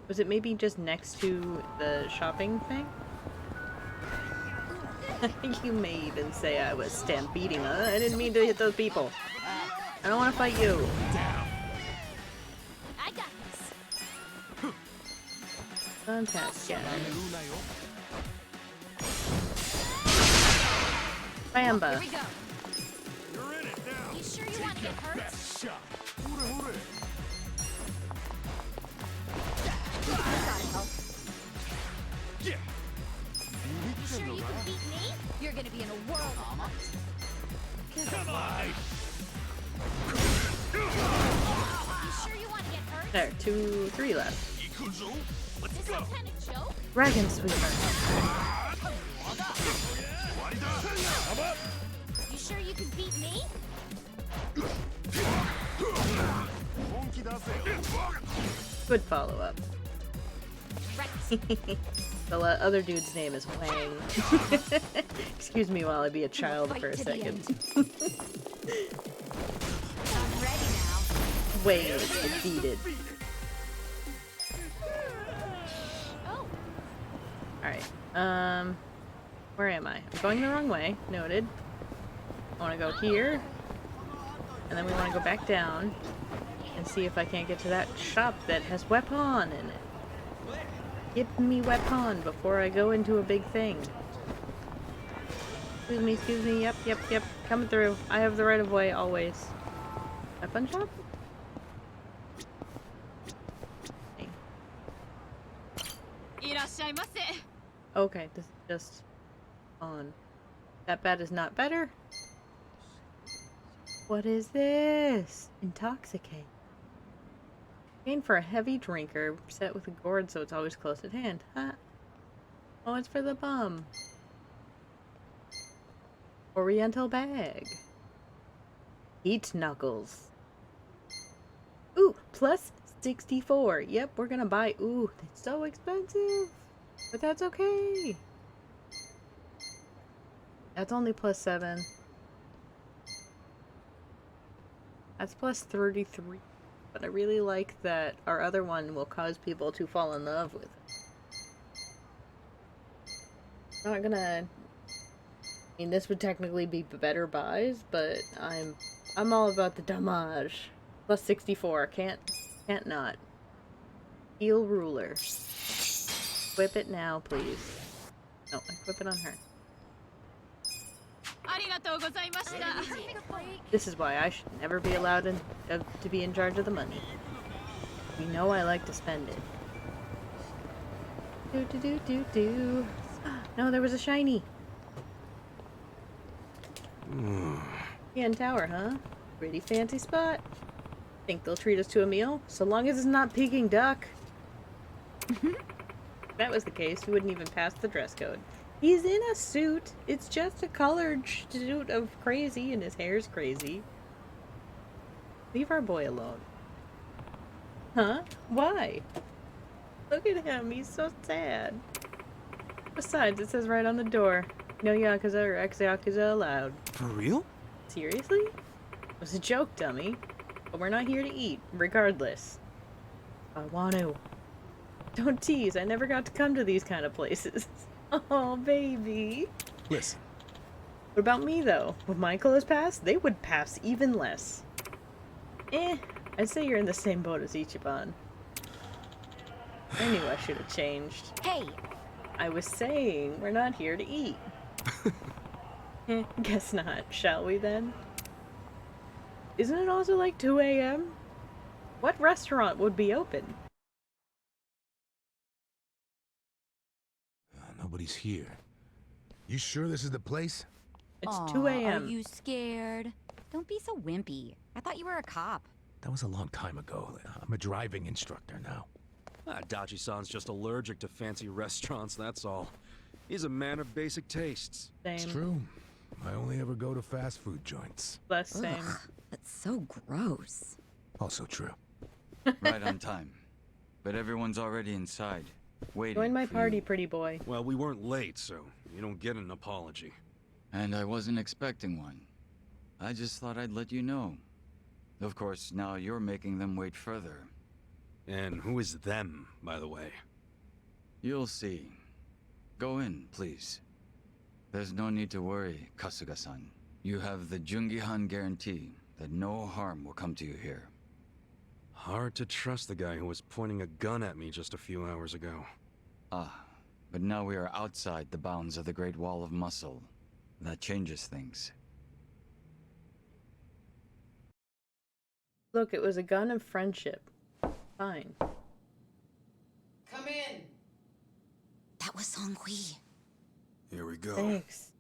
Was it maybe just next to the shopping thing? You may even say I was stampeding. I didn't mean to hit those people. I don't want to fight you. I got this. Fantastic. Bamba. Here we go. You're in it now. You sure you want to get hurt? Best shot. Yeah. You sure you can beat me? You're gonna be in a world of hurt. Come on. You sure you want to get hurt? There, 2, 3 left. Is this some kind of joke? Dragon Sweeper. You sure you can beat me? Good follow-up. The other dude's name is Wang. Excuse me while I be a child for a second. I'm ready now. Wang is defeated. Oh, Alright, where am I? I'm going the wrong way, noted. I want to go here, and then we want to go back down and see if I can't get to that shop that has weapon in it. Give me weapon before I go into a big thing. Excuse me, yep, coming through. I have the right of way, always. Weapon shop? Hey. Okay, this is just on. That bad is not better. What is this? Intoxicate. Gain for a heavy drinker, set with a gourd so it's always close at hand. Huh? Oh, it's for the bum. Oriental bag. Heat knuckles. Ooh, plus 64. Yep, we're gonna buy. Ooh, it's so expensive. But that's okay. That's only plus 7. That's plus 33. But I really like that our other one will cause people to fall in love with it. Not gonna... I mean, this would technically be better buys, but I'm all about the damage. Plus 64. Can't not. Steel ruler. Equip it now, please. No, equip it on her. This is why I should never be allowed to be in charge of the money. You know I like to spend it. No, there was a shiny. Yan Tower, huh? Pretty fancy spot. Think they'll treat us to a meal? So long as it's not Peking duck. If that was the case, he wouldn't even pass the dress code. He's in a suit. It's just a colored suit of crazy, and his hair's crazy. Leave our boy alone. Huh? Why? Look at him. He's so sad. Besides, it says right on the door, no Yakuza or ex-Yakuza allowed. For real? Seriously? It was a joke, dummy. But we're not here to eat, regardless. I want to. Don't tease. I never got to come to these kind of places. Oh, baby. Listen. What about me, though? Would my clothes pass? They would pass even less. I'd say you're in the same boat as Ichiban. I knew I should have changed. hey, I was saying, we're not here to eat. Guess not. Shall we, then? Isn't it also like 2 a.m.? What restaurant would be open? Nobody's here. You sure this is the place? It's Aw, 2 a.m. Are you scared? Don't be so wimpy. I thought you were a cop. That was a long time ago. I'm a driving instructor now. Dachi-san's just allergic to fancy restaurants, that's all. He's a man of basic tastes. It's true. I only ever go to same food joints. Less same. Ugh, that's so gross. Also true. Right on time. But everyone's already inside, waiting. Join my for party, you. pretty boy. Well, we weren't late, so you don't get an apology. And I wasn't expecting one. I just thought I'd let you know. Of course, now you're making them wait further. And who is them, by the way? You'll see. Go in, please. There's no need to worry, Kasuga-san. You have the Jungihan guarantee that no harm will come to you here. Hard to trust the guy who was pointing a gun at me just a few hours ago. Ah, but now we are outside the bounds of the Great Wall of Muscle. That changes things. Look, it was a gun of friendship. Fine. Come in. That was Song-Hui. Here we go. Thanks.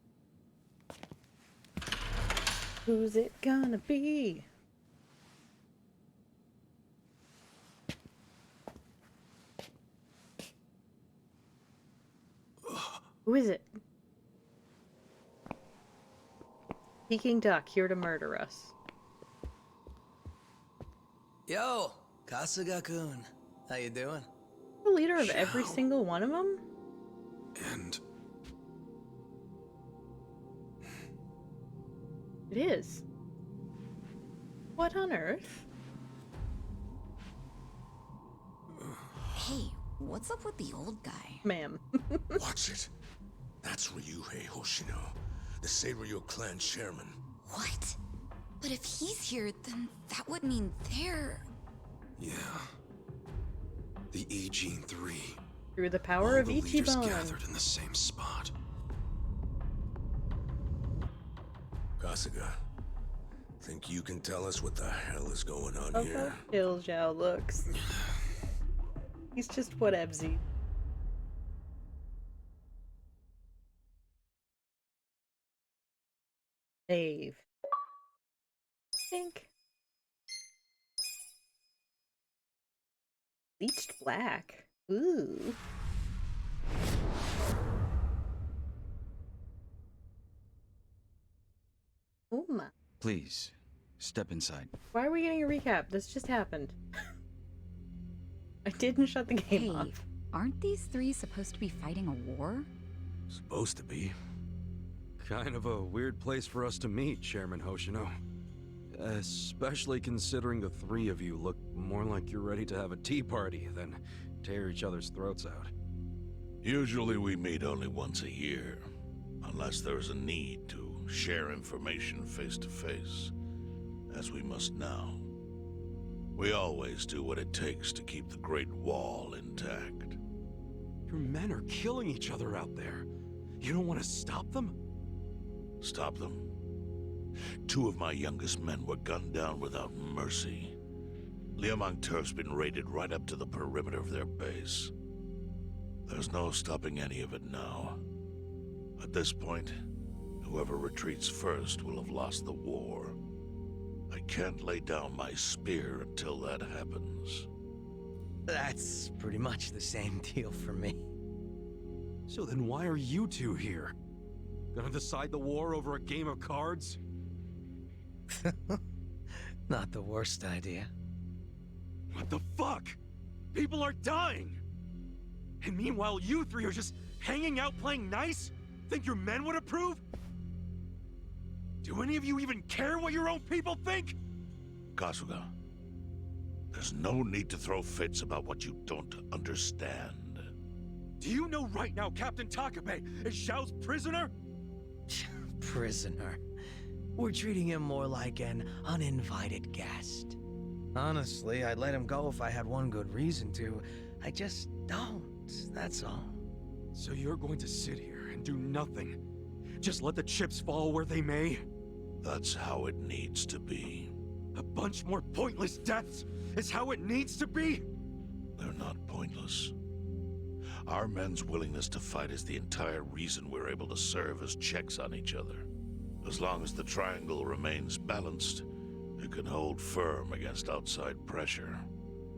Who's it gonna be? Who is it? Peking duck here to murder us. Yo, Kasuga-kun. How you doing? The leader of every single one of them? And It is. What on earth? Hey, what's up with the old guy? Ma'am. Watch it. That's Ryuhei Hoshino, the Seiryu clan chairman. What? But if he's here, then that would mean they're... yeah. The E-Gene 3. Through the power All of the leaders Ichiban. gathered in the same spot. Kasuga, think you can tell us what the hell is going on Oh, here? how Ilzhou looks. He's just whatevsy. Dave. Think. Bleached black. Ooh. Oh my. Please, step inside. Why are we getting a recap? This just happened. I didn't shut the game Hey, off. aren't these three supposed to be fighting a war? Supposed to be. Kind of a weird place for us to meet, Chairman Hoshino. Especially considering the three of you look more like you're ready to have a tea party than tear each other's throats out. Usually we meet only once a year, unless there's a need to share information face to face, as we must now. We always do what it takes to keep the Great Wall intact. Your men are killing each other out there. You don't want to stop them? Stop them? 2 of my youngest men were gunned down without mercy. Liumang Turf's been raided right up to the perimeter of their base. There's no stopping any of it now. At this point, whoever retreats first will have lost the war. I can't lay down my spear until that happens. That's pretty much the same deal for me. So then why are you two here? Gonna decide the war over a game of cards? Not the worst idea. What the fuck? People are dying! And meanwhile you three are just hanging out playing nice? Think your men would approve? Do any of you even care what your own people think? Kasuga, there's no need to throw fits about what you don't understand. Do you know right now Captain Takabe is Xiao's prisoner? Prisoner. We're treating him more like an uninvited guest. Honestly, I'd let him go if I had one good reason to. I just don't, that's all. So you're going to sit here and do nothing? Just let the chips fall where they may? That's how it needs to be. A bunch more pointless deaths is how it needs to be? They're not pointless. Our men's willingness to fight is the entire reason we're able to serve as checks on each other. As long as the triangle remains balanced, it can hold firm against outside pressure.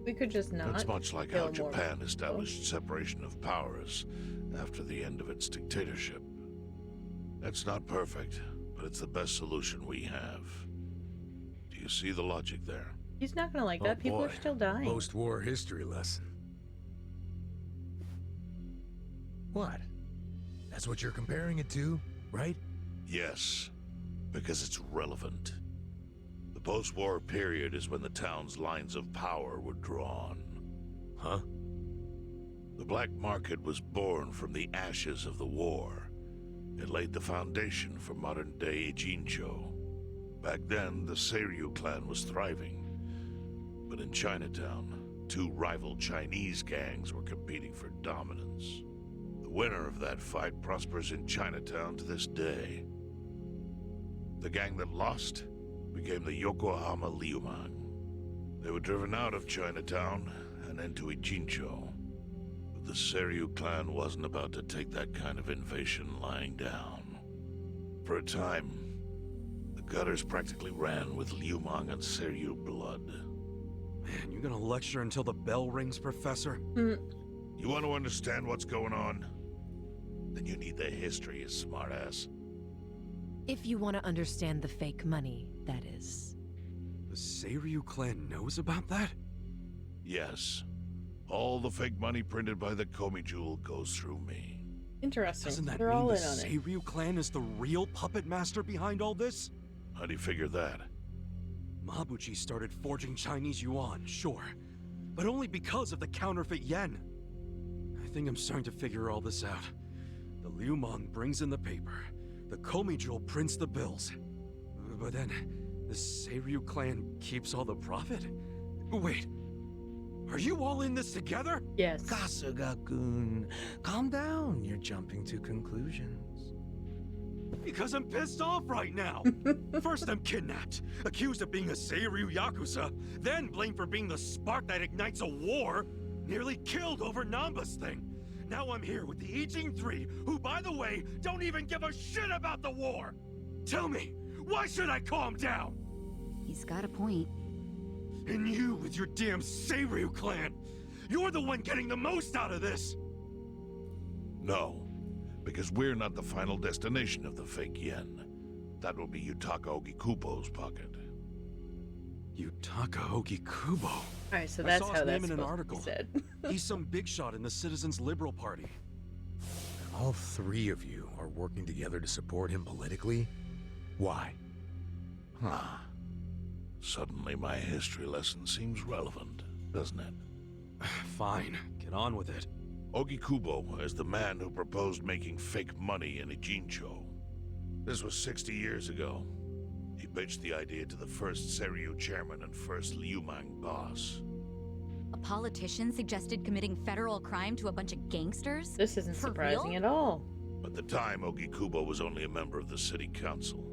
We could just not. That's much like kill how more Japan people. established separation of powers after the end of its dictatorship. It's not perfect, but it's the best solution we have. Do you see the logic there? He's not gonna like that. People boy. are still dying. Post-war history lesson. What? That's what you're comparing it to, right? Yes, because it's relevant. The post-war period is when the town's lines of power were drawn. Huh? The black market was born from the ashes of the war. It laid the foundation for modern-day Jincho. Back then, the Seiryu clan was thriving. But in Chinatown, 2 rival Chinese gangs were competing for dominance. The winner of that fight prospers in Chinatown to this day. The gang that lost became the Yokohama Liumang. They were driven out of Chinatown and into Ijincho. But the Seiryu clan wasn't about to take that kind of invasion lying down. For a time, the gutters practically ran with Liumang and Seiryu blood. Man, you gonna lecture until the bell rings, Professor? You want to understand what's going on? then you need the history, you smartass. If you want to understand the fake money, that is. The Seiryu clan knows about that? Yes. All the fake money printed by the Komi Jewel goes through me. Interesting. Doesn't that They're mean all the in on it. Seiryu clan is the real puppet master behind all this? How do you figure that? Mabuchi started forging Chinese yuan, sure. But only because of the counterfeit yen. I think I'm starting to figure all this out. The Liu Mang brings in the paper. The Komi Jewel prints the bills. But then, the Seiryu clan keeps all the profit? Wait, are you all in this together? Yes. Kasuga-kun, calm down. You're jumping to conclusions. Because I'm pissed off right now. First I'm kidnapped, accused of being a Seiryu Yakuza, then blamed for being the spark that ignites a war, nearly killed over Namba's thing. Now I'm here with the Ijing Three, who, by the way, don't even give a shit about the war. Tell me, why should I calm down? He's got a point. And you with your damn Seiryu clan, you're the one getting the most out of this. No, because we're not the final destination of the fake yen. That will be Yutaka Ogikubo's pocket. Yutaka Ogikubo? Alright, so that's how that's in an supposed article. to be said. He's some big shot in the Citizens Liberal Party. All three of you are working together to support him politically? Why? Huh. Suddenly my history lesson seems relevant, doesn't it? Fine, get on with it. Ogikubo is the man who proposed making fake money in Ijincho. This was 60 years ago. He pitched the idea to the first Seiryu chairman and first Liu Mang boss. A politician suggested committing federal crime to a bunch of gangsters? This isn't For surprising real? at all. At the time, Ogikubo was only a member of the city council.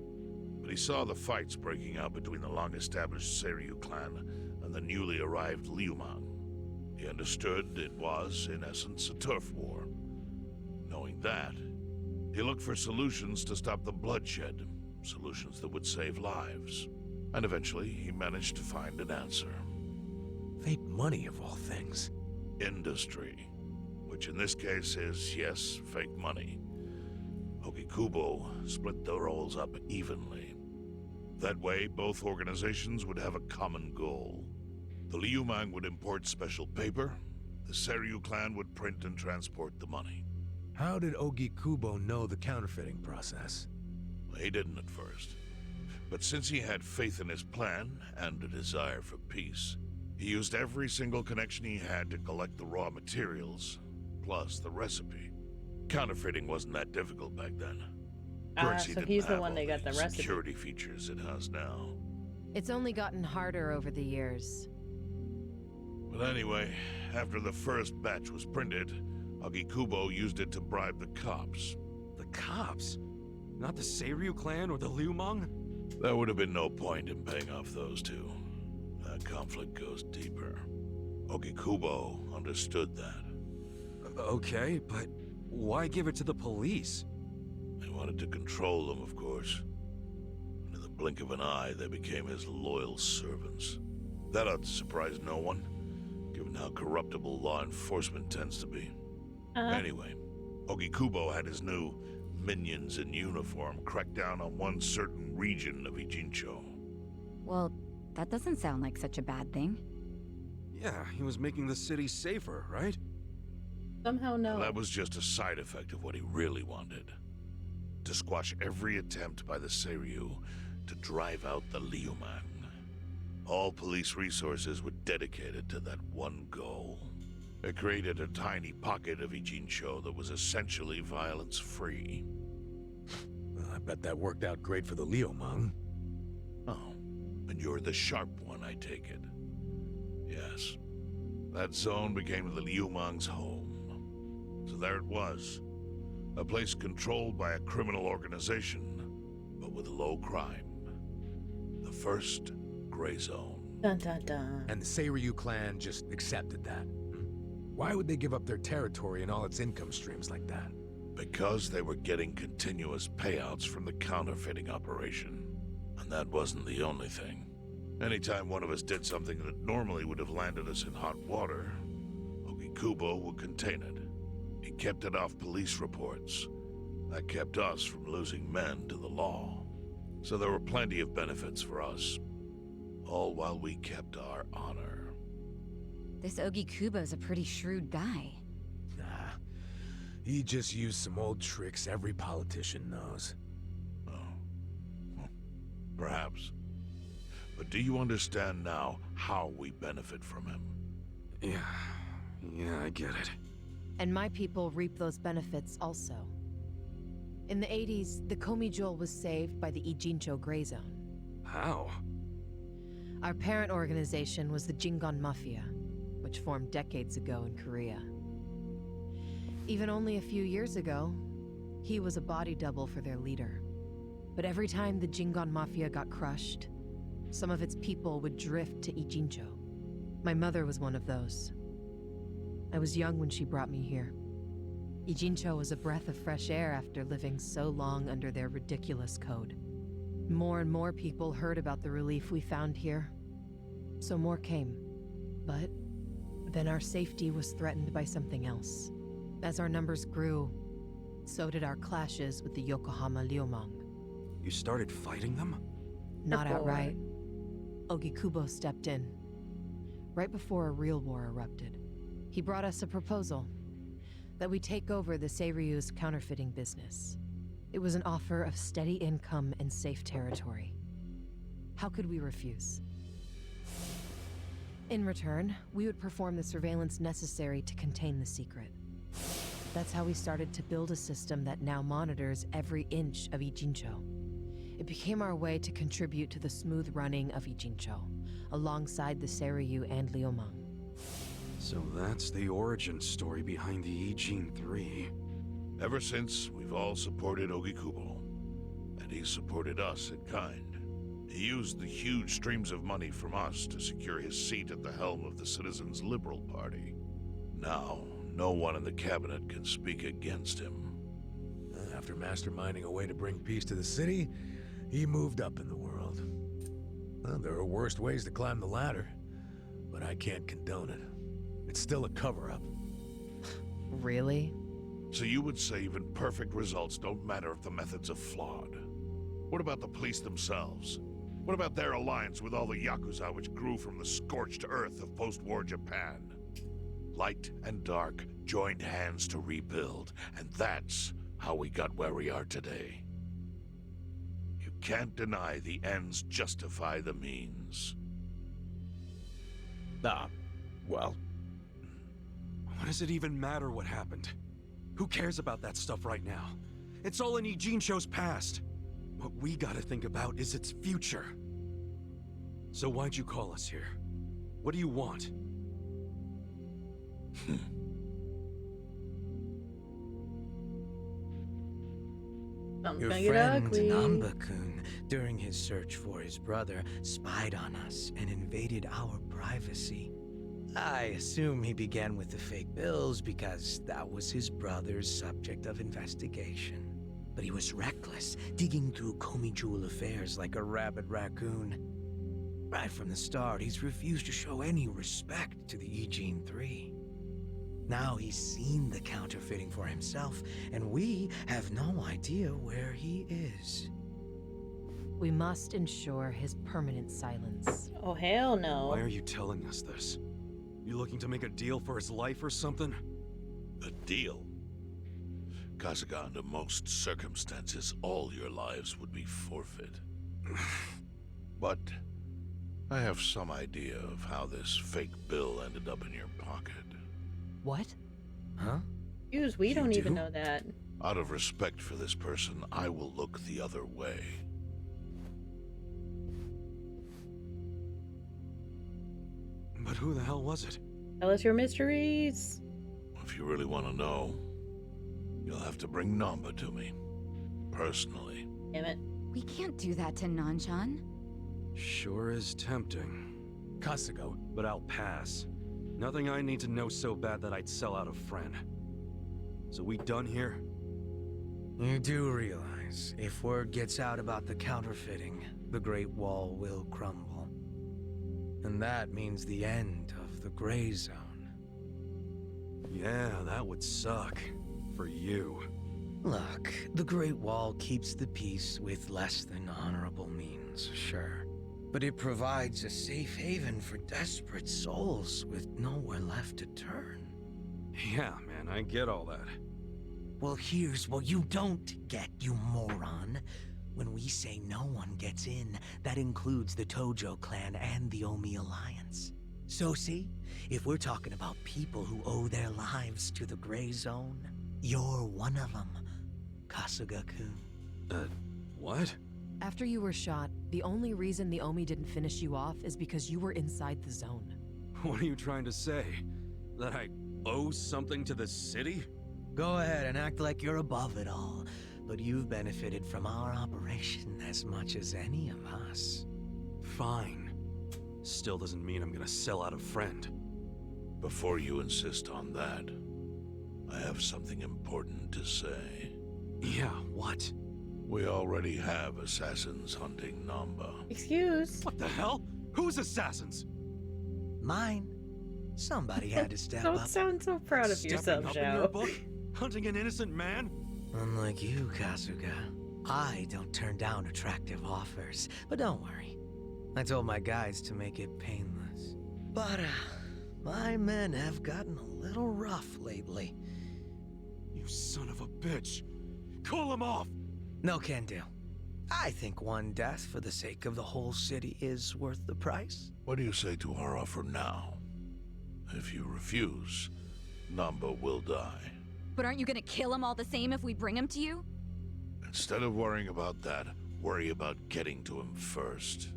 But he saw the fights breaking out between the long-established Seiryu clan and the newly arrived Liu Mang. He understood it was, in essence, a turf war. Knowing that, he looked for solutions to stop the bloodshed, solutions that would save lives. And eventually, he managed to find an answer. Fake money, of all things. Industry. Which in this case is, yes, fake money. Ogikubo split the roles up evenly. That way, both organizations would have a common goal. The Liu Mang would import special paper, the Seiryu clan would print and transport the money. How did Ogikubo know the counterfeiting process? He didn't at first. But since he had faith in his plan and a desire for peace, he used every single connection he had to collect the raw materials, plus the recipe. Counterfeiting wasn't that difficult back then. Currency So didn't he's the have one all that got the recipe. security features it has now. It's only gotten harder over the years. But anyway, after the first batch was printed, Ogikubo used it to bribe the cops. The cops? Not the Seiryu clan or the Liu Mang? There would have been no point in paying off those two. That conflict goes deeper. Ogikubo understood that. Okay, but why give it to the police? They wanted to control them, of course. And in the blink of an eye, they became his loyal servants. That ought to surprise no one, given how corruptible law enforcement tends to be. Anyway, Ogikubo had his new minions in uniform crack down on one certain region of Ijincho. Well, that doesn't sound like such a bad thing. Yeah, he was making the city safer, right? Somehow no. That was just a side effect of what he really wanted. To squash every attempt by the Seiryu to drive out the Liu Mang. All police resources were dedicated to that one goal. It created a tiny pocket of Ijincho that was essentially violence-free. Well, I bet that worked out great for the Liu Mang. Oh, and you're the sharp one, I take it. Yes. That zone became the Liu Mang's home. So there it was. A place controlled by a criminal organization, but with low crime. The first gray zone. Dun dun dun. And the Seiryu clan just accepted that. Why would they give up their territory and all its income streams like that? Because they were getting continuous payouts from the counterfeiting operation. And that wasn't the only thing. Anytime one of us did something that normally would have landed us in hot water, Ogikubo would contain it. He kept it off police reports. That kept us from losing men to the law. So there were plenty of benefits for us. All while we kept our honor. This Ogikubo's a pretty shrewd guy. Nah. He just used some old tricks every politician knows. Perhaps. But do you understand now how we benefit from him? Yeah, I get it. And my people reap those benefits also. In the 80s, the Komijul was saved by the Ijincho Gray Zone. How? Our parent organization was the Jingon Mafia, which formed decades ago in Korea. Even only a few years ago, he was a body double for their leader. But every time the Jingon Mafia got crushed, some of its people would drift to Ijincho. My mother was one of those. I was young when she brought me here. Ijincho was a breath of fresh air after living so long under their ridiculous code. More and more people heard about the relief we found here, so more came. But then our safety was threatened by something else. As our numbers grew, so did our clashes with the Yokohama Liumang. You started fighting them? Not outright. Ogikubo stepped in. Right before a real war erupted. He brought us a proposal. That we take over the Seiryu's counterfeiting business. It was an offer of steady income and safe territory. How could we refuse? In return, we would perform the surveillance necessary to contain the secret. That's how we started to build a system that now monitors every inch of Ijincho. It became our way to contribute to the smooth running of Ijincho, alongside the Seiryu and Liumang. So that's the origin story behind the Ijin 3. Ever since, we've all supported Ogikubo. And he supported us in kind. He used the huge streams of money from us to secure his seat at the helm of the Citizens' Liberal Party. Now, no one in the cabinet can speak against him. After masterminding a way to bring peace to the city, he moved up in the world. Well, there are worse ways to climb the ladder, but I can't condone it. It's still a cover-up. Really? So you would say even perfect results don't matter if the methods are flawed? What about the police themselves? What about their alliance with all the Yakuza which grew from the scorched earth of post-war Japan? Light and dark joined hands to rebuild, and that's how we got where we are today. You can't deny the ends justify the means. Well... What does it even matter what happened? Who cares about that stuff right now? It's all in Ijincho's past. What we gotta think about is its future. So why'd you call us here? What do you want? Your friend Namba-kun, during his search for his brother, spied on us and invaded our privacy. I assume he began with the fake bills because that was his brother's subject of investigation. But he was reckless, digging through Komijul affairs like a rabid raccoon. Right from the start, he's refused to show any respect to the Ijin 3. Now he's seen the counterfeiting for himself, and we have no idea where he is. We must ensure his permanent silence. Oh, hell no. Why are you telling us this? You looking to make a deal for his life or something? A deal? Kasuga, under most circumstances, all your lives would be forfeit. But I have some idea of how this fake bill ended up in your pocket. What? Huh? Excuse, we don't even know that. Out of respect for this person, I will look the other way. But who the hell was it? Tell us your mysteries. If you really want to know, you'll have to bring Namba to me. Personally. Damn it. We can't do that to Nanshan. Sure is tempting. Kasuga. But I'll pass. Nothing I need to know so bad that I'd sell out a friend. So we done here? You do realize, if word gets out about the counterfeiting, the Great Wall will crumble. And that means the end of the Gray Zone. Yeah, that would suck. for you. Look, the Great Wall keeps the peace with less than honorable means, sure. But it provides a safe haven for desperate souls with nowhere left to turn. Yeah, man, I get all that. Well, here's what you don't get, you moron. When we say no one gets in, that includes the Tojo clan and the Omi Alliance. So see, if we're talking about people who owe their lives to the Gray Zone, you're one of them, Kasuga-kun. What? After you were shot, the only reason the Omi didn't finish you off is because you were inside the zone. What are you trying to say? That I owe something to the city? Go ahead and act like you're above it all, but you've benefited from our operation as much as any of us. Fine. Still doesn't mean I'm gonna sell out a friend. Before you insist on that, I have something important to say. Yeah, what? We already have assassins hunting Namba. Excuse? What the hell? Who's assassins? Mine. Somebody had to step Don't up. sound so proud of yourself, Stepping up in your book? Hunting an innocent man? Unlike you, Kasuga, I don't turn down attractive offers. But don't worry. I told my guys to make it painless. But, my men have gotten a little rough lately. You son of a bitch! Call him off! No can do. I think one death for the sake of the whole city is worth the price. What do you say to our offer now? If you refuse, Namba will die. But aren't you gonna kill him all the same if we bring him to you? Instead of worrying about that, worry about getting to him first.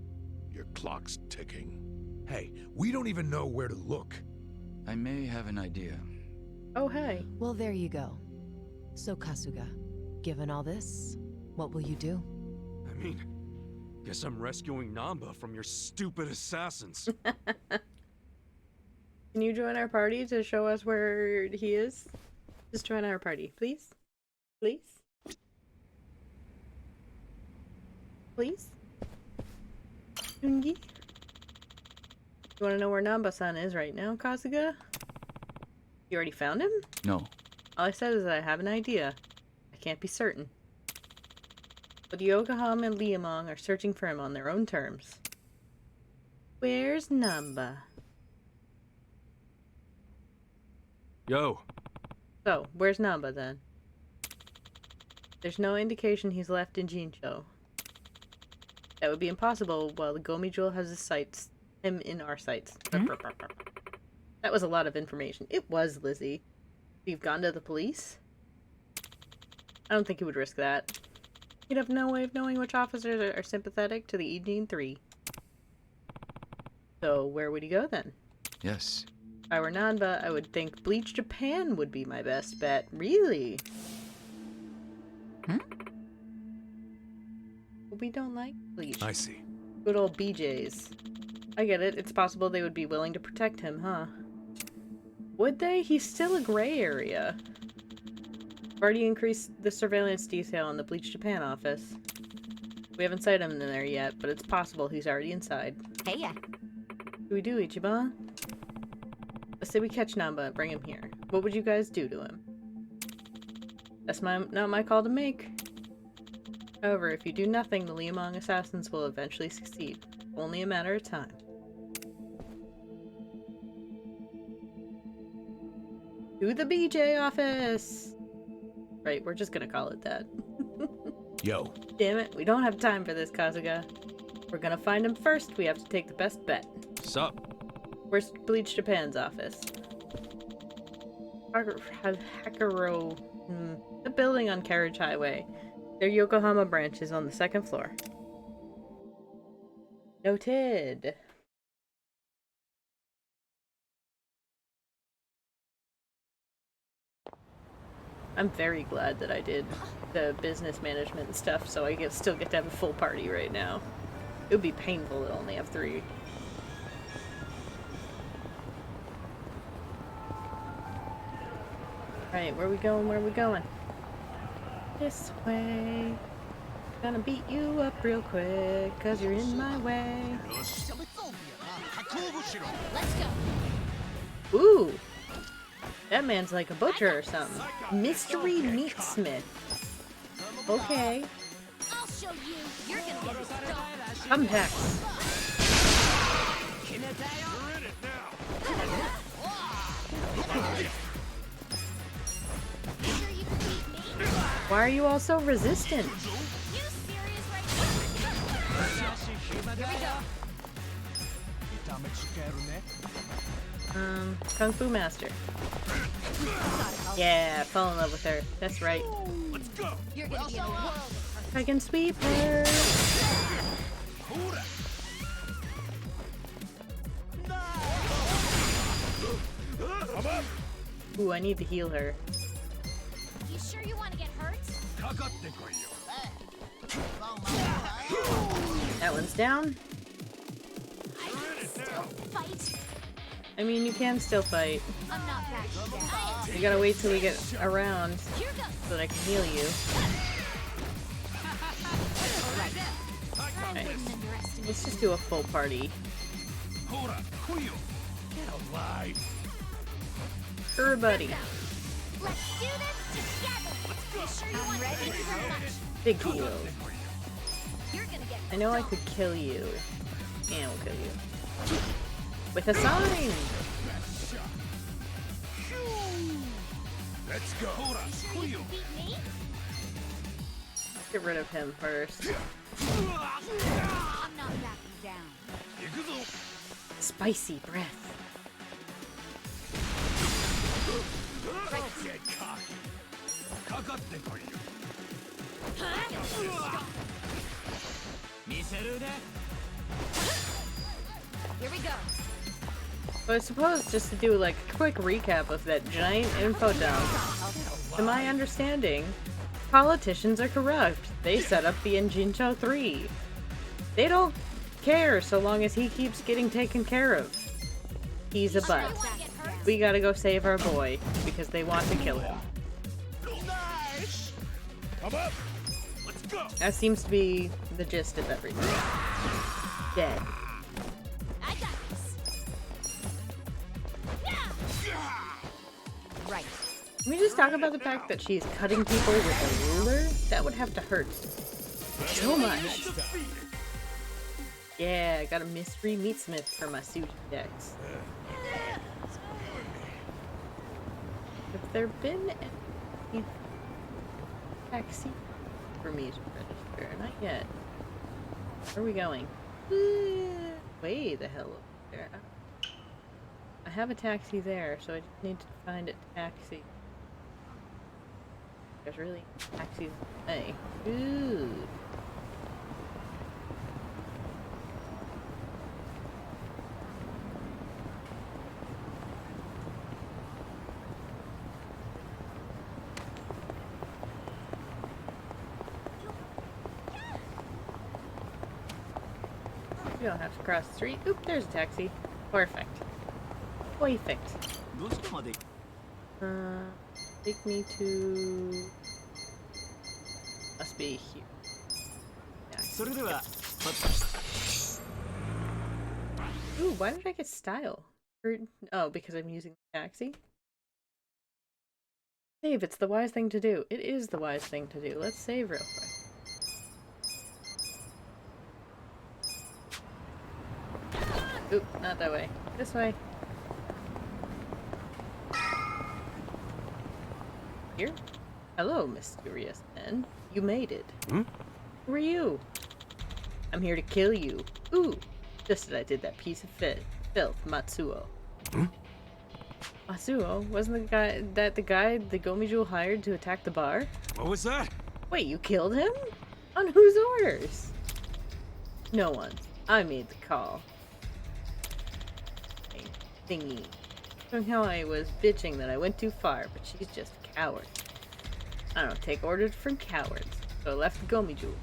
Your clock's ticking. Hey, we don't even know where to look. I may have an idea. Oh, hey. Well, there you go. So, Kasuga, given all this, what will you do? I mean, guess I'm rescuing Namba from your stupid assassins. Can you join our party to show us where he is? Just join our party, please? Please? Please? Jungi? You want to know where Namba-san is right now, Kasuga? You already found him? No. All I said is that I have an idea. I can't be certain. But Yokohama and Liamong are searching for him on their own terms. Where's Namba? Yo. So, where's Namba then? There's no indication he's left in Jincho. That would be impossible while the Gomi Jewel has him in our sights. That was a lot of information. It was, Lizzie. You've gone to the police? I don't think he would risk that. He'd have no way of knowing which officers are sympathetic to the Eugene 3. So, where would he go then? Yes. If I were Nanba, I would think Bleach Japan would be my best bet. Really? We don't like Bleach. I see. Good old BJs. I get it. It's possible they would be willing to protect him, huh? Would they? He's still a gray area. I've already increased the surveillance detail in the Bleach Japan office. We haven't sighted him in there yet, but it's possible he's already inside. Hey, yeah. What do we do, Ichiban? Let's say we catch Namba and bring him here. What would you guys do to him? That's not my call to make. However, if you do nothing, the Liamong assassins will eventually succeed. Only a matter of time. To the BJ office! Right, we're just gonna call it that. Yo. Damn it, we don't have time for this, Kasuga. We're gonna find him first. We have to take the best bet. Sup? Where's Bleach Japan's office? Hakuro. The building on Carriage Highway. Their Yokohama branch is on the 2nd floor. Noted. I'm very glad that I did the business management stuff, so I still get to have a full party right now. It would be painful to only have 3. Alright, where are we going? Where are we going? This way. Gonna beat you up real quick, cause you're in my way. Let's go. Ooh! That man's like a butcher or something. Mystery meatsmith. Okay. I'll show you. You're gonna get stuck. Thumbtack. You're in it now. Sure you can beat me? Why are you all so resistant? You serious right now? Here we go. Kung Fu Master. Yeah, fall in love with her. That's right. Let's go. You're gonna be in a world of hurt. I can sweep her. I'm up. Ooh, I need to heal her. You sure you want to get hurt? That one's down. I can still fight. I mean, you can still fight. I'm not backing down. You gotta wait till we get around Here goes. so that I can heal you. I Alright, wouldn't underestimate let's just do a full party. Everybody. Let's do this together. You sure you want ready? Thank you very much. Big heal. You're gonna get I know I could kill you. And we'll kill you. With a sign! Let's go. Sure you can beat me? Get rid of him first. I'm not backing down. Spicy breath. Get cocky. Here we go. So I suppose just to do like a quick recap of that giant info dump. To my understanding, politicians are corrupt. They set up the Injincho 3. They don't care so long as he keeps getting taken care of. He's a butt. We gotta go save our boy because they want to kill him. I'm up. Let's go. That seems to be the gist of everything. Dead. I got this. Right. Can we just talk about the fact that she's cutting people with a ruler? That would have to hurt so much. Yeah, I got a mystery meatsmith for my suit decks. Have there been any taxi for me to register? Not yet. Where are we going? Way the hell up there. I have a taxi there, so I just need to find a taxi. There's really taxis. Hey. Ooh. You don't have to cross the street. Oop, there's a taxi. Perfect. Perfect. Take me to... Must be here. Yeah. Ooh, why did I get style? Oh, because I'm using the taxi? Save, it's the wise thing to do. It is the wise thing to do. Let's save real quick. Oop, not that way. This way. Here? Hello, mysterious man. You made it. Hmm? Who are you? I'm here to kill you. Ooh, just as I did that piece of filth, Matsuo. Hmm? Matsuo? Wasn't the guy the Gomijul hired to attack the bar? What was that? Wait, you killed him? On whose orders? No one's. I made the call. Thingy. Showing how I was bitching that I went too far, but she's just a coward. I don't take orders from cowards, so I left Gomijul.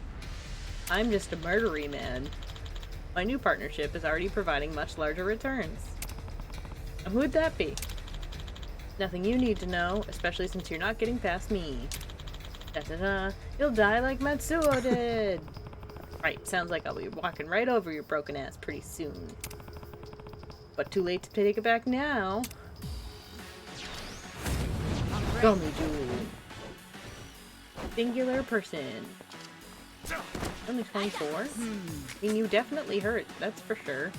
I'm just a murdery man. My new partnership is already providing much larger returns. And who would that be? Nothing you need to know, especially since you're not getting past me. Da-da-da. You'll die like Matsuo did. Right, sounds like I'll be walking right over your broken ass pretty soon. But too late to take it back now. Gomiju. Singular person. Only 24? I mean, you definitely hurt, that's for sure.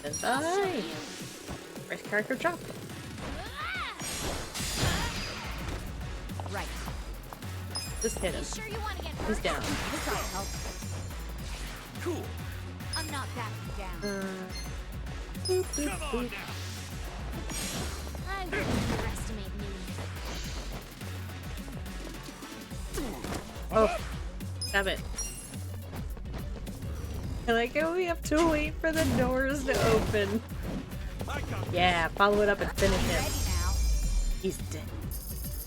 Sensei! Where's character chop? Right. Just hit him. Sure you want to get hurt? He's down. This ought to help. Cool. I'm not backing down. Boop, boop, Come on boop. now. I wouldn't underestimate me. Oh, stop it. I like how we have to wait for the doors to open. Yeah, follow it up and finish him. He's dead.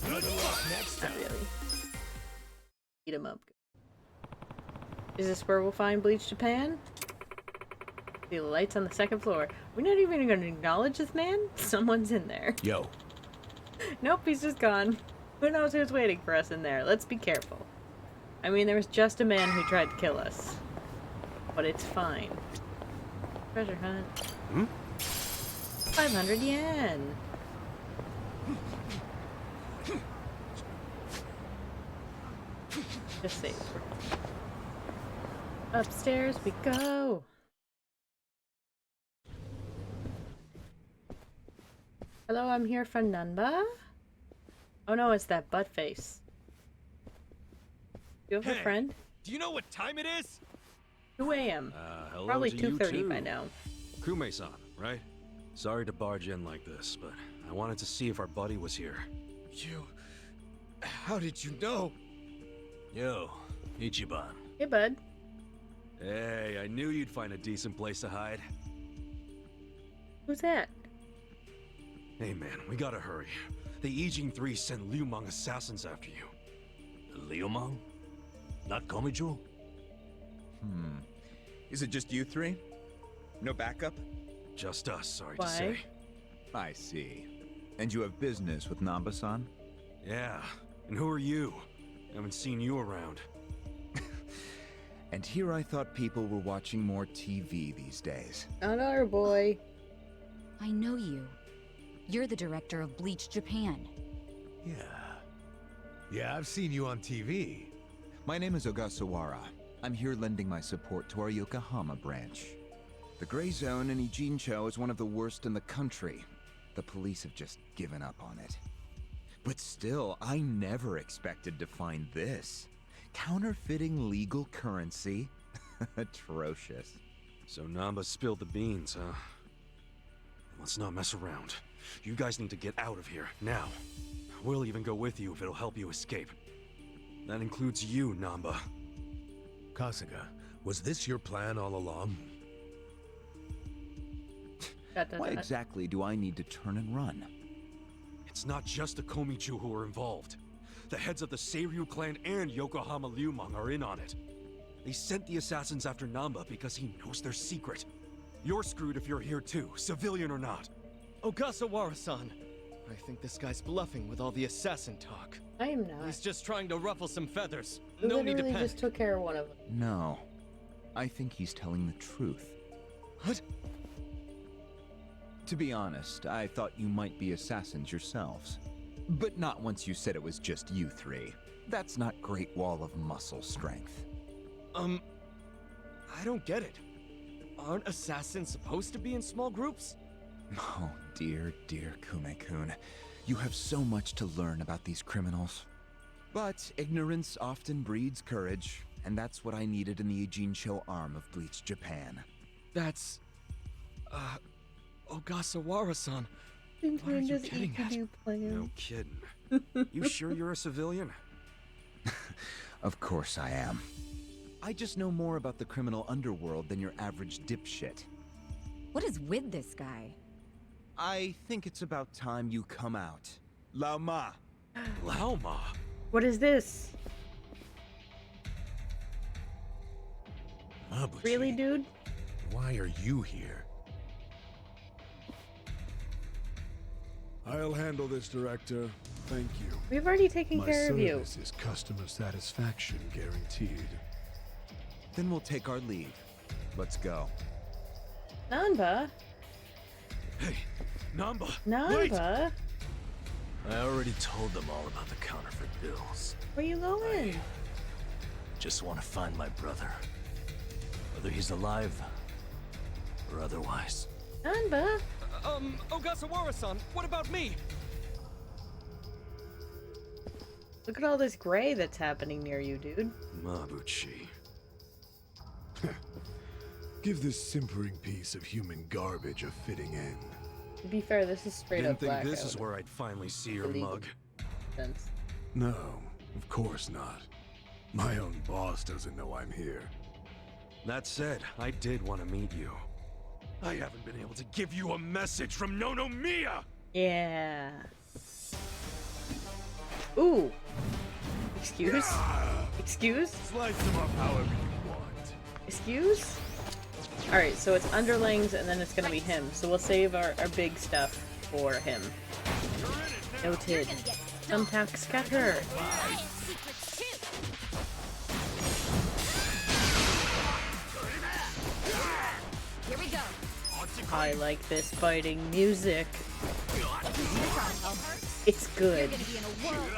Not really. Beat him up. Is this where we'll find Bleach Japan? The lights on the second floor. We're not even going to acknowledge this man? Someone's in there. Yo. Nope, he's just gone. Who knows who's waiting for us in there? Let's be careful. I mean, there was just a man who tried to kill us. But it's fine. Treasure hunt. 500 yen. Just save. Upstairs we go. Hello, I'm here for Nanba. Oh no, it's that butt face. You have a friend? Do you know what time it is? 2 a.m. Hello Probably to you 2:30 too. by now. Kume-san, right? Sorry to barge in like this, but I wanted to see if our buddy was here. How did you know? Yo, Ichiban. Hey, bud. Hey, I knew you'd find a decent place to hide. Who's that? Hey man, we gotta hurry. The Ijing 3 sent Liu Meng assassins after you. Liu Meng? Not Komiju? Is it just you three? No backup? Just us, sorry Why? to say. I see. And you have business with Namba-san? Yeah. And who are you? Haven't seen you around. And here I thought people were watching more TV these days. Not our boy. I know you. You're the director of Bleach Japan. Yeah, I've seen you on TV. My name is Ogasawara. I'm here lending my support to our Yokohama branch. The Gray Zone in Ijincho is one of the worst in the country. The police have just given up on it. But still, I never expected to find this. Counterfeiting legal currency? Atrocious. So Namba spilled the beans, huh? Let's not mess around. You guys need to get out of here, now. We'll even go with you if it'll help you escape. That includes you, Namba. Kasuga, was this your plan all along? Why exactly do I need to turn and run? It's not just the Komichu who are involved. The heads of the Seiryu clan and Yokohama Liumang are in on it. They sent the assassins after Namba because he knows their secret. You're screwed if you're here too, civilian or not. Ogasawara-san, I think this guy's bluffing with all the assassin talk. I am not. He's just trying to ruffle some feathers. We No need to literally panic. just took care of one of them. No. I think he's telling the truth. What? To be honest, I thought you might be assassins yourselves. But not once you said it was just you three. That's not Great Wall of muscle strength. I don't get it. Aren't assassins supposed to be in small groups? Oh, dear, dear Kume-kun. You have so much to learn about these criminals. But ignorance often breeds courage, and that's what I needed in the Ijincho arm of Bleach Japan. That's... Ogasawara-san. What are you getting at? No kidding. You sure you're a civilian? Of course I am. I just know more about the criminal underworld than your average dipshit. What is with this guy? I think it's about time you come out. Lao Ma. Lao Ma? What is this? Mabuchi, Really, dude? why are you here? I'll handle this, Director. Thank you. We've already taken care of you. My service is customer satisfaction guaranteed. Then we'll take our leave. Let's go. Nanba? Hey, Namba! Nanba? I already told them all about the counterfeit bills. Where you going? Just want to find my brother. Whether he's alive or otherwise. Anba. Ogasawara-san, what about me? Look at all this gray that's happening near you, dude. Mabuchi. Give this simpering piece of human garbage a fitting end. To be fair, this is straight Didn't up think blackout. this is where I'd finally see your Illegal. mug. Sense. No, of course not. My own boss doesn't know I'm here. That said, I did want to meet you. I haven't been able to give you a message from Nonomiya! Yeah. Ooh. Excuse? Excuse? Slice them up however you want. Excuse? Alright, so it's underlings and then it's gonna be him. So we'll save our big stuff for him. Noted. Thumbtack scatter. Here we go. I like this fighting music. It's good. You're gonna be in a world.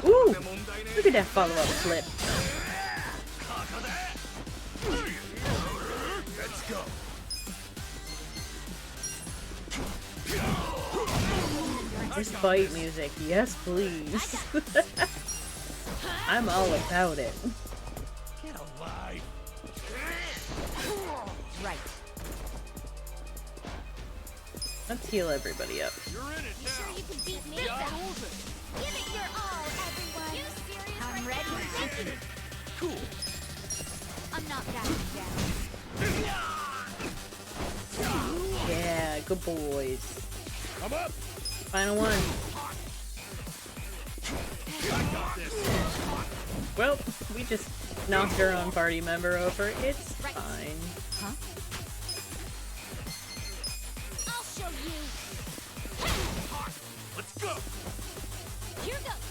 Ooh! Look at that follow-up flip. Let's go. This fight music, yes please. I'm all about it. Get alive. Right. Let's heal everybody up. You sure you can beat me? Give it your all, everyone. You serious? I'm ready. Cool. I'm not backing down. Yeah, good boys. Come up. Final one. I got this. Well, we just knocked our own party member over. It's fine. Huh? I'll show you. Let's go. Here goes.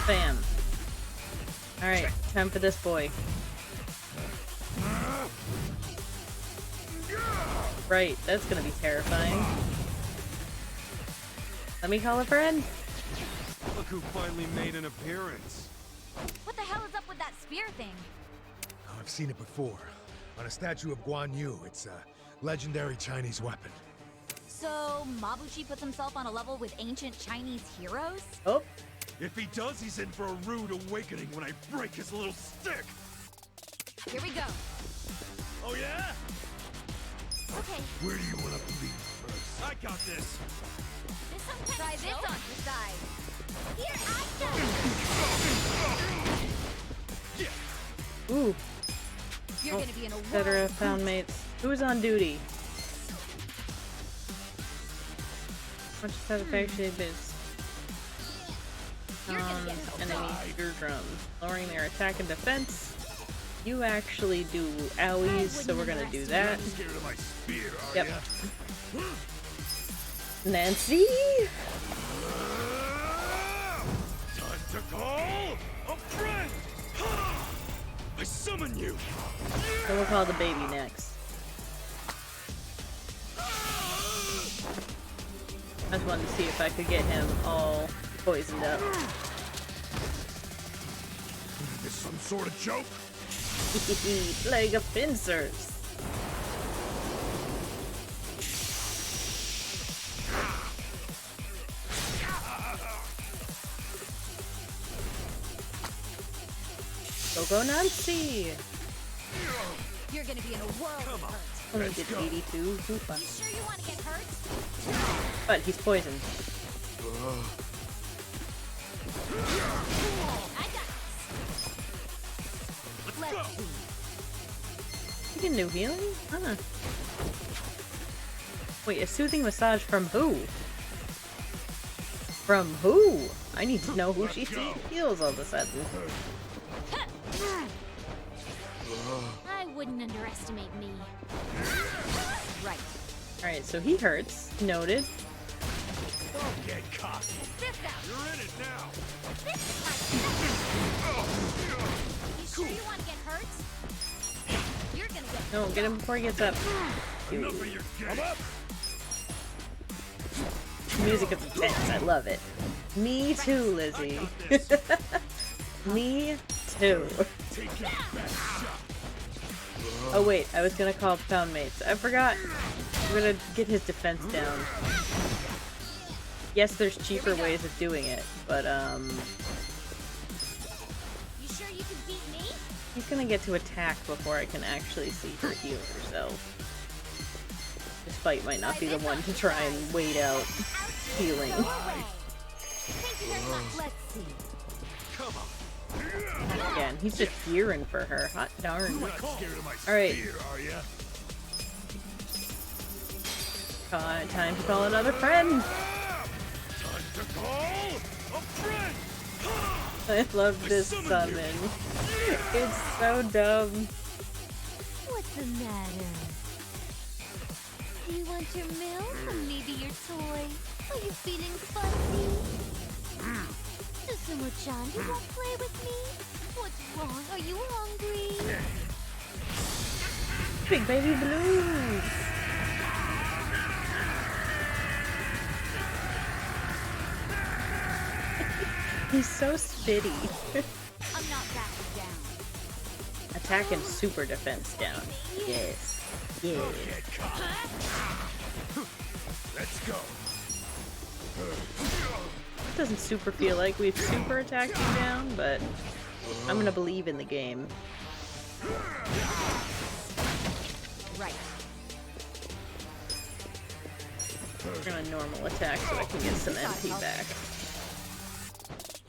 Bam. Alright, time for this boy. Right, that's gonna be terrifying. Let me call a friend. Look who finally made an appearance. What the hell is up with that spear thing? Oh, I've seen it before. On a statue of Guan Yu. It's a legendary Chinese weapon. So, Mabuchi puts himself on a level with ancient Chinese heroes? Oh. If he does, he's in for a rude awakening when I break his little stick. Here we go. Oh yeah? Okay. Where do you want to bleed first? I got this. Try this on your side. Here I go. Ooh. You're gonna be in a Better world. have found mates. Who's on duty? Much satisfaction is. Enemy eardrums. Lowering their attack and defense. You actually do owies, so we're gonna do that. Scared of my spear, are Yep. ya? Nancy? Time to call a friend! I summon you! So we'll call the baby next. I just wanted to see if I could get him all poisoned up. Is this some sort of joke? Plague of pincers. Go Nancy! You're gonna be in a world of hurt. Only did 82. Too fun. You sure you want to get hurt? But he's poisoned. I got this. Let's see. You can do healing? Huh. Wait, a soothing massage from who? From who? I need to know who she heals all of a sudden. I wouldn't underestimate me. Right. Alright, so he hurts. Noted. Don't get cocky. This out. You're in it now. This is my You sure you want to get hurt? You're gonna get No, get him before he gets up. Enough of your game. Come up. Music of the tense, I love it. Me too, Lizzie. Me too. Oh wait, I was gonna call pound mates. I forgot. I'm gonna get his defense down. Yes, there's cheaper ways of doing it, but You sure you can beat me? he's gonna get to attack before I can actually see her heal herself. This fight might not be the one to try and wait out healing. Thank you very much. Let's see. Come on. Again, he's just gearing for her. Hot darn. Not scared of my Alright. spear, are ya? Time to call another friend. Time to call a friend. I love this summon. It's so dumb. What's the matter? Do you want your milk or maybe your toy? Are you feeling fuzzy? Susumu-chan, you won't play with me? What's wrong? Are you hungry? Big baby blues. He's so spitty. I'm not backing down. Attack and super defense down. Yes. Yes. Let's go. It doesn't super feel like we've super attacked you down, but I'm gonna believe in the game. Right. We're gonna normal attack so I can get some MP back.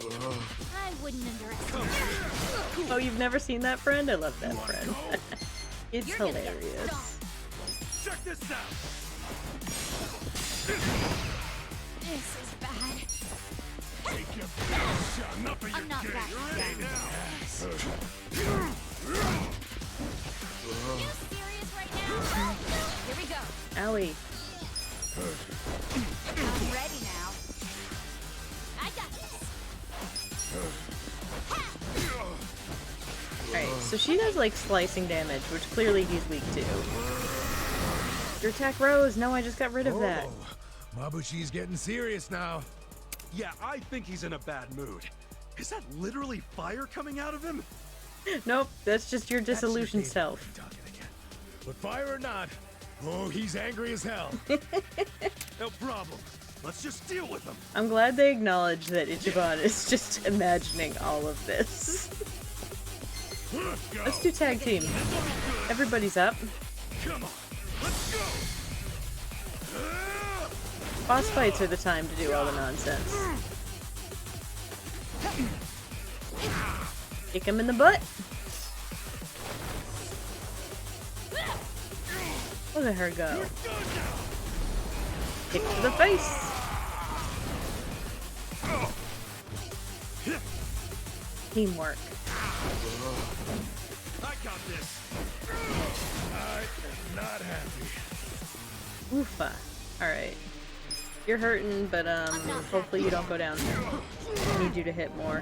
I wouldn't underestimate. Oh, you've never seen that friend? I love that friend. It's hilarious. Check this out. This is bad. Take your best shot. Enough of your I'm not game. backing You're in it down. now. You serious right now? Here we go. Owie. I'm ready now. I got this. Alright, so she does like slicing damage, which clearly he's weak to. Your attack rose. No, I just got rid of that. Mabushi's getting serious now. Yeah, I think he's in a bad mood. Is that literally fire coming out of him? Nope, that's just your disillusioned self. But fire or not, oh, he's angry as hell. No problem. Let's just deal with him. I'm glad they acknowledge that Ichiban is just imagining all of this. Let's do tag team. Everybody's up. Come on. Let's go. Boss fights are the time to do all the nonsense. Kick him in the butt. Look at her go. Kick to the face. Teamwork. I got this. I am not happy. Oofa. Alright. You're hurting, but hopefully you don't go down. I need you to hit more.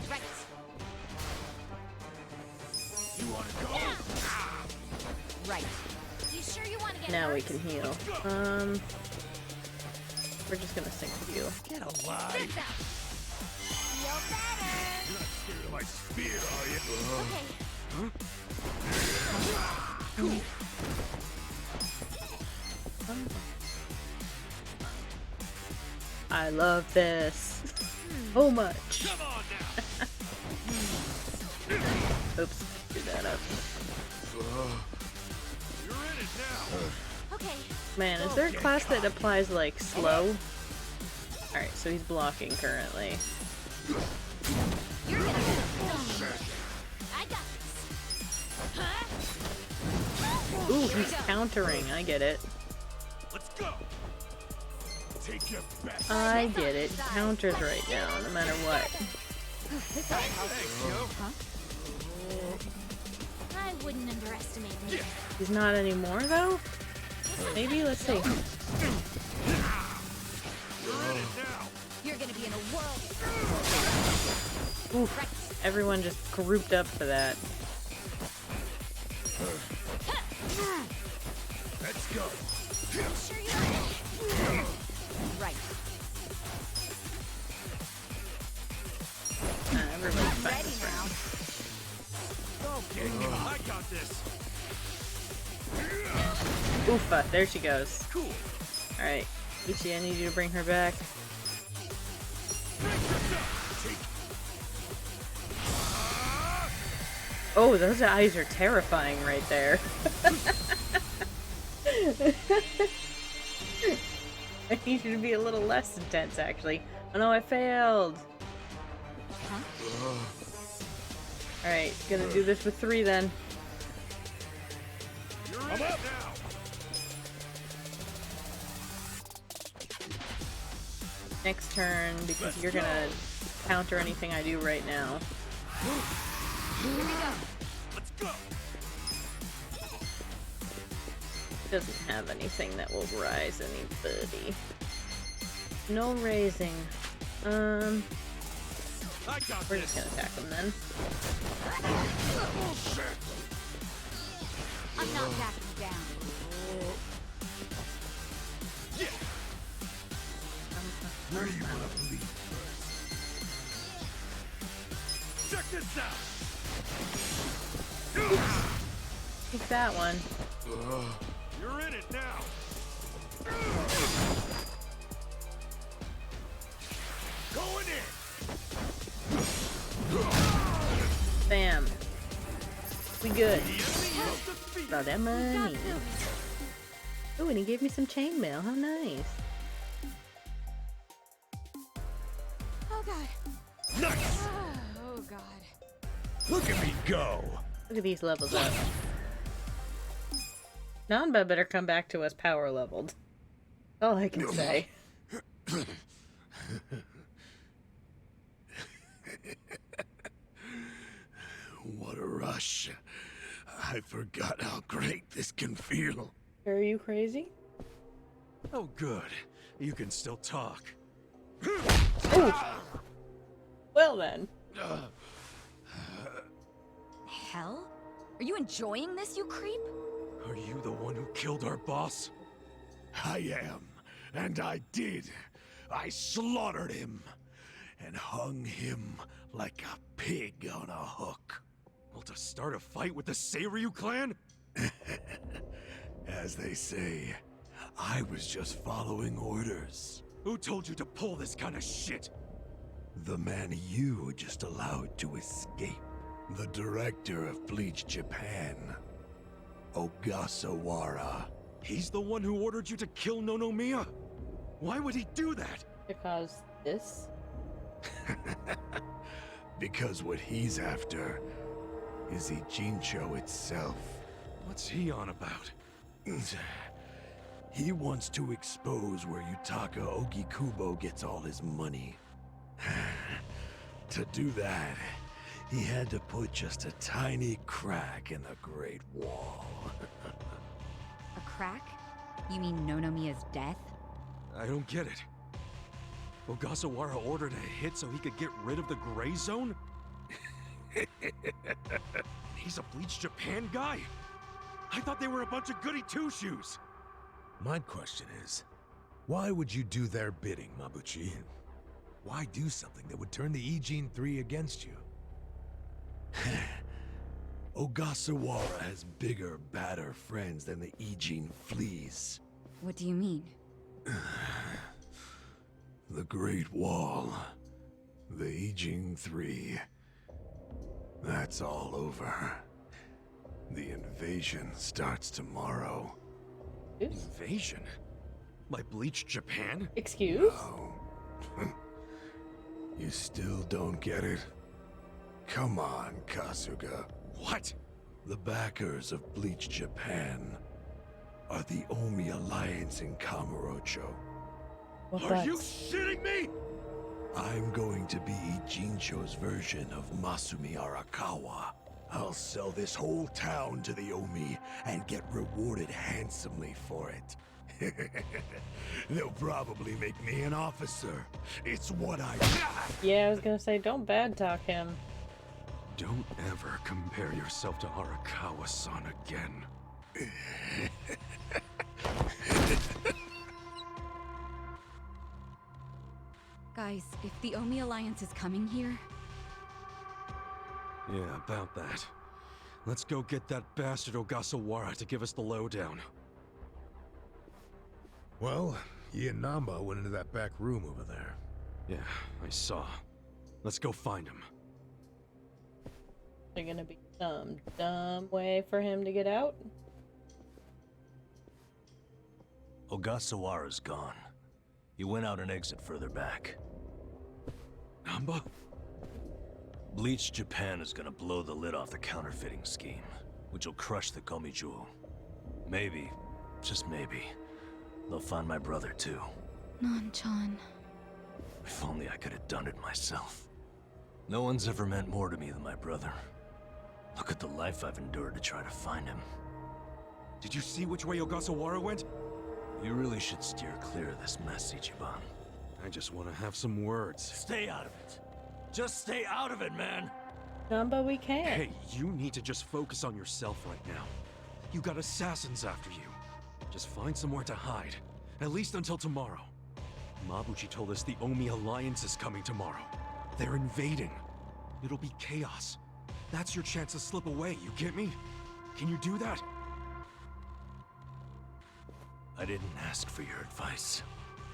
You want to go? Right. You sure you want to get Now hurt? we can heal. We're just gonna sync with you. Get alive. This out. Feel better. You're not scared of my spear, are you? Okay. I love this so much. Come on now. Oops, screwed that up. You're in it now. Okay. Man, is there a class that applies like slow? Alright, so he's blocking currently. You're gonna get I got this. Huh? Ooh, he's countering. I get it. Let's go. Take your best. I get it. He counters right now, no matter what. Thanks, yo. I wouldn't underestimate me. He's not anymore, though? Maybe? Let's see. You're in it now. gonna be in a world. Oof. Everyone just grouped up for that. Let's go. Sure you right. Everyone's fine this round. Okay, I got this. Oofa, there she goes. Cool. Alright, Ichi, I need you to bring her back. Oh, those eyes are terrifying right there. I need you to be a little less intense, actually. Oh no, I failed. Alright, gonna do this with 3 then. I'm up now. Next turn, because you're gonna counter anything I do right now. Here we go. Let's go. Doesn't have anything that will rise anybody. No raising. I got We're just gonna attack them then. I'm not backing down. Where do you want to bleed first? Check this out. Take that one. You're in it now. Going in. Bam. We good. Got that money. Oh, and he gave me some chainmail. How nice. Oh god. Nice. Oh god. Look at me go. Look at these levels up. Nanba better come back to us power leveled. All I can say. What a rush. I forgot how great this can feel. Are you crazy? Oh, good. You can still talk. Ooh. Well then. Hell? Are you enjoying this, you creep? Are you the one who killed our boss? I am, and I did. I slaughtered him and hung him like a pig on a hook. Well, to start a fight with the Seiryu clan? As they say, I was just following orders. Who told you to pull this kind of shit? The man you just allowed to escape. The director of Bleach Japan, Ogasawara. He's the one who ordered you to kill Nonomiya? Why would he do that? Because this? Because what he's after is Ijincho itself. What's he on about? He wants to expose where Yutaka Ogikubo gets all his money. To do that, he had to put just a tiny crack in the Great Wall. A crack? You mean Nonomiya's death? I don't get it. Ogasawara ordered a hit so he could get rid of the Gray Zone? He's a Bleach Japan guy? I thought they were a bunch of goody two-shoes. My question is, why would you do their bidding, Mabuchi? Why do something that would turn the Ijin 3 against you? Ogasawara has bigger, badder friends than the Ijin fleas. What do you mean? The Great Wall. The Ijin 3. That's all over. The invasion starts tomorrow. Invasion? By Bleach Japan? Excuse? No. You still don't get it? Come on, Kasuga. What? The backers of Bleach Japan are the Omi Alliance in Kamurocho. Are you shitting me? I'm going to be Ijincho's version of Masumi Arakawa. I'll sell this whole town to the Omi and get rewarded handsomely for it. They'll probably make me an officer. It's what I... Yeah, I was gonna say, don't bad talk him. Don't ever compare yourself to Arakawa-san again. Guys, if the Omi Alliance is coming here... Yeah, about that. Let's go get that bastard Ogasawara to give us the lowdown. Well, he and Namba went into that back room over there. Yeah, I saw. Let's go find him. There's gonna be some dumb way for him to get out. Ogasawara's gone. He went out an exit further back. Namba? Bleach Japan is gonna blow the lid off the counterfeiting scheme, which will crush the Komi Jewel. Maybe, just maybe, they'll find my brother too. Non-chan. If only I could have done it myself. No one's ever meant more to me than my brother. Look at the life I've endured to try to find him. Did you see which way Ogasawara went? You really should steer clear of this mess, Ichiban. I just want to have some words. Stay out of it. Just stay out of it, man! Namba, we can't. Hey, you need to just focus on yourself right now. You got assassins after you. Just find somewhere to hide. At least until tomorrow. Mabuchi told us the Omi Alliance is coming tomorrow. They're invading. It'll be chaos. That's your chance to slip away, you get me? Can you do that? I didn't ask for your advice.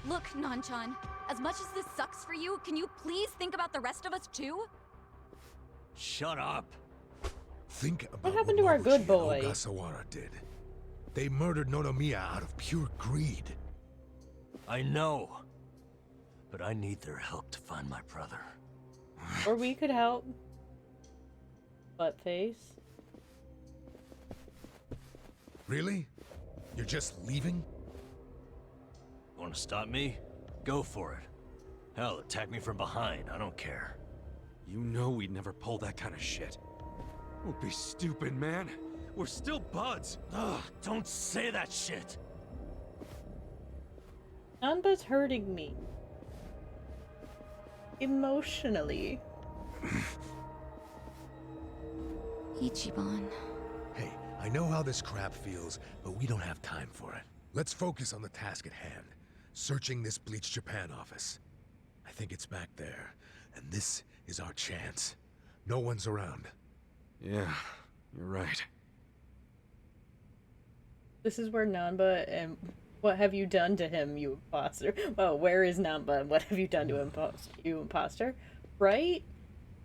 Look, Non-chan, as much as this sucks for you, can you please think about the rest of us too? Shut up! Think about what happened to our good boy? Ogasawara did. They murdered Nonomiya out of pure greed. I know. But I need their help to find my brother. Or we could help. Buttface. Really? You're just leaving? Want to stop me? Go for it. Hell, attack me from behind. I don't care. You know we'd never pull that kind of shit. Don't be stupid, man. We're still buds. Ugh, don't say that shit. Nanba's hurting me. Emotionally. Ichiban. Hey, I know how this crap feels, but we don't have time for it. Let's focus on the task at hand. Searching this Bleach Japan office. I think it's back there, and this is our chance. No one's around. Yeah, you're right. This is where Nanba and what have you done to him, you imposter? Well, where is Nanba and what have you done to him, you imposter? Right?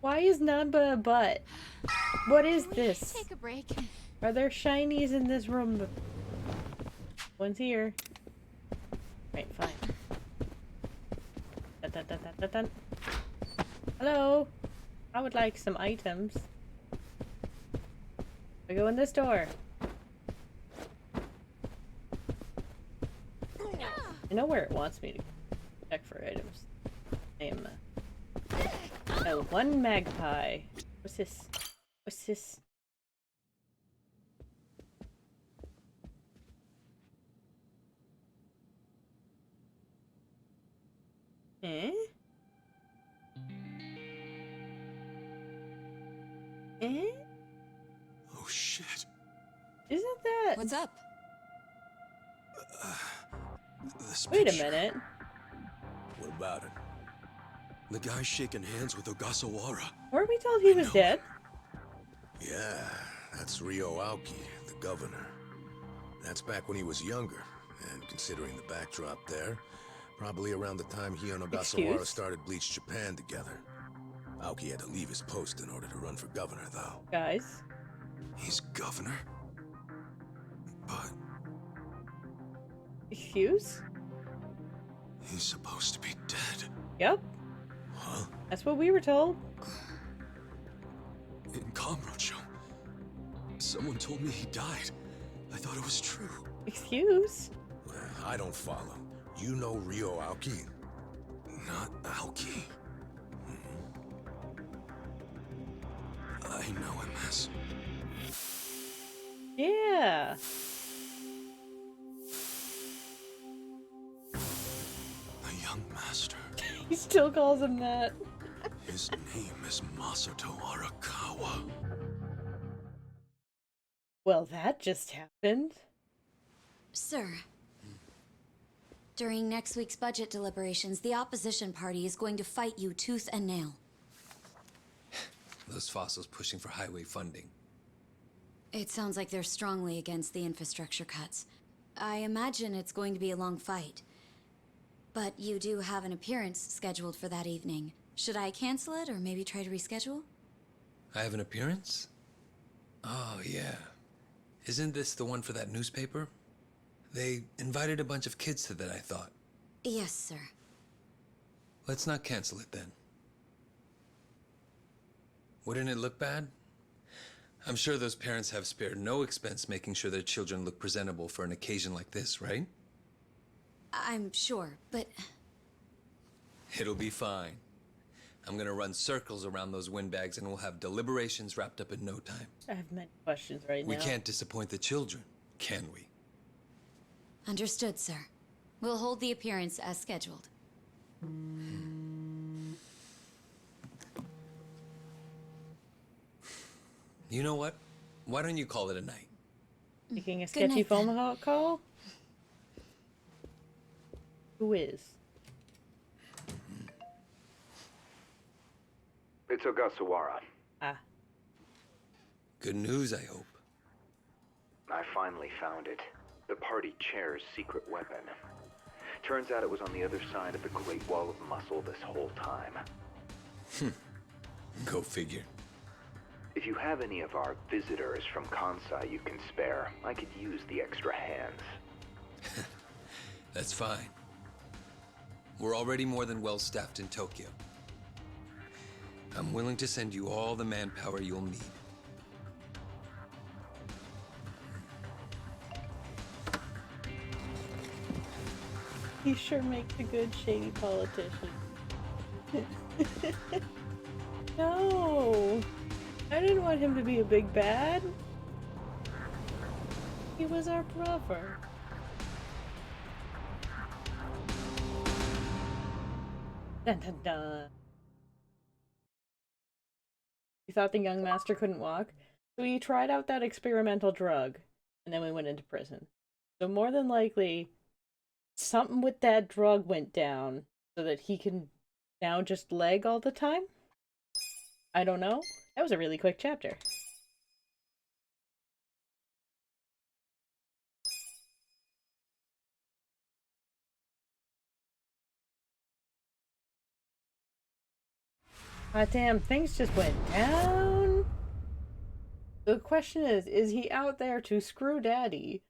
Why is Nanba a butt? What is this? Take a break. Are there shinies in this room? One's here. Right, fine. Dun, dun, dun, dun, dun, dun. Hello? I would like some items. I go in this door. I know where it wants me to check for items. I am oh, one magpie. What's this? What's this? Eh? Eh? Oh shit. Isn't that... What's up? This Wait a picture. minute. What about it? The guy shaking hands with Ogasawara. Weren't we told he was dead? Yeah, that's Ryo Aoki, the governor. That's back when he was younger, and considering the backdrop there, probably around the time he and Ogasawara started Bleach Japan together. Aoki had to leave his post in order to run for governor, though. Guys. He's governor? But... Excuse? He's supposed to be dead. Yep. Huh? That's what we were told. In Kamurocho. Someone told me he died. I thought it was true. Excuse? I don't follow. You know Ryo Aoki? Not Aoki. I know him as... Yeah. young master. He still calls him that. His name is Masato Arakawa. Well, that just happened. Sir, during next week's budget deliberations, the opposition party is going to fight you tooth and nail. Those fossils pushing for highway funding. It sounds like they're strongly against the infrastructure cuts. I imagine it's going to be a long fight. But you do have an appearance scheduled for that evening. Should I cancel it or maybe try to reschedule? I have an appearance? Oh, yeah. Isn't this the one for that newspaper? They invited a bunch of kids to that, I thought. Yes, sir. Let's not cancel it then. Wouldn't it look bad? I'm sure those parents have spared no expense making sure their children look presentable for an occasion like this, right? I'm sure, but... It'll be fine. I'm gonna run circles around those windbags and we'll have deliberations wrapped up in no time. I have many questions right now. We can't disappoint the children, can we? Understood, sir. We'll hold the appearance as scheduled. You know what? Why don't you call it a night? Making a sketchy phone call? Who is? It's Ogasawara. Ah. Good news, I hope. I finally found it. The party chair's secret weapon. Turns out it was on the other side of the Great Wall of Muscle this whole time. Go figure. If you have any of our visitors from Kansai you can spare, I could use the extra hands. That's fine. We're already more than well staffed in Tokyo. I'm willing to send you all the manpower you'll need. He sure makes a good shady politician. No! I didn't want him to be a big bad. He was our brother. Dun dun dun. You thought the young master couldn't walk? So he tried out that experimental drug, and then we went into prison. So more than likely, something with that drug went down so that he can now just leg all the time? I don't know. That was a really quick chapter. God damn, things just went down. The question is he out there to screw Daddy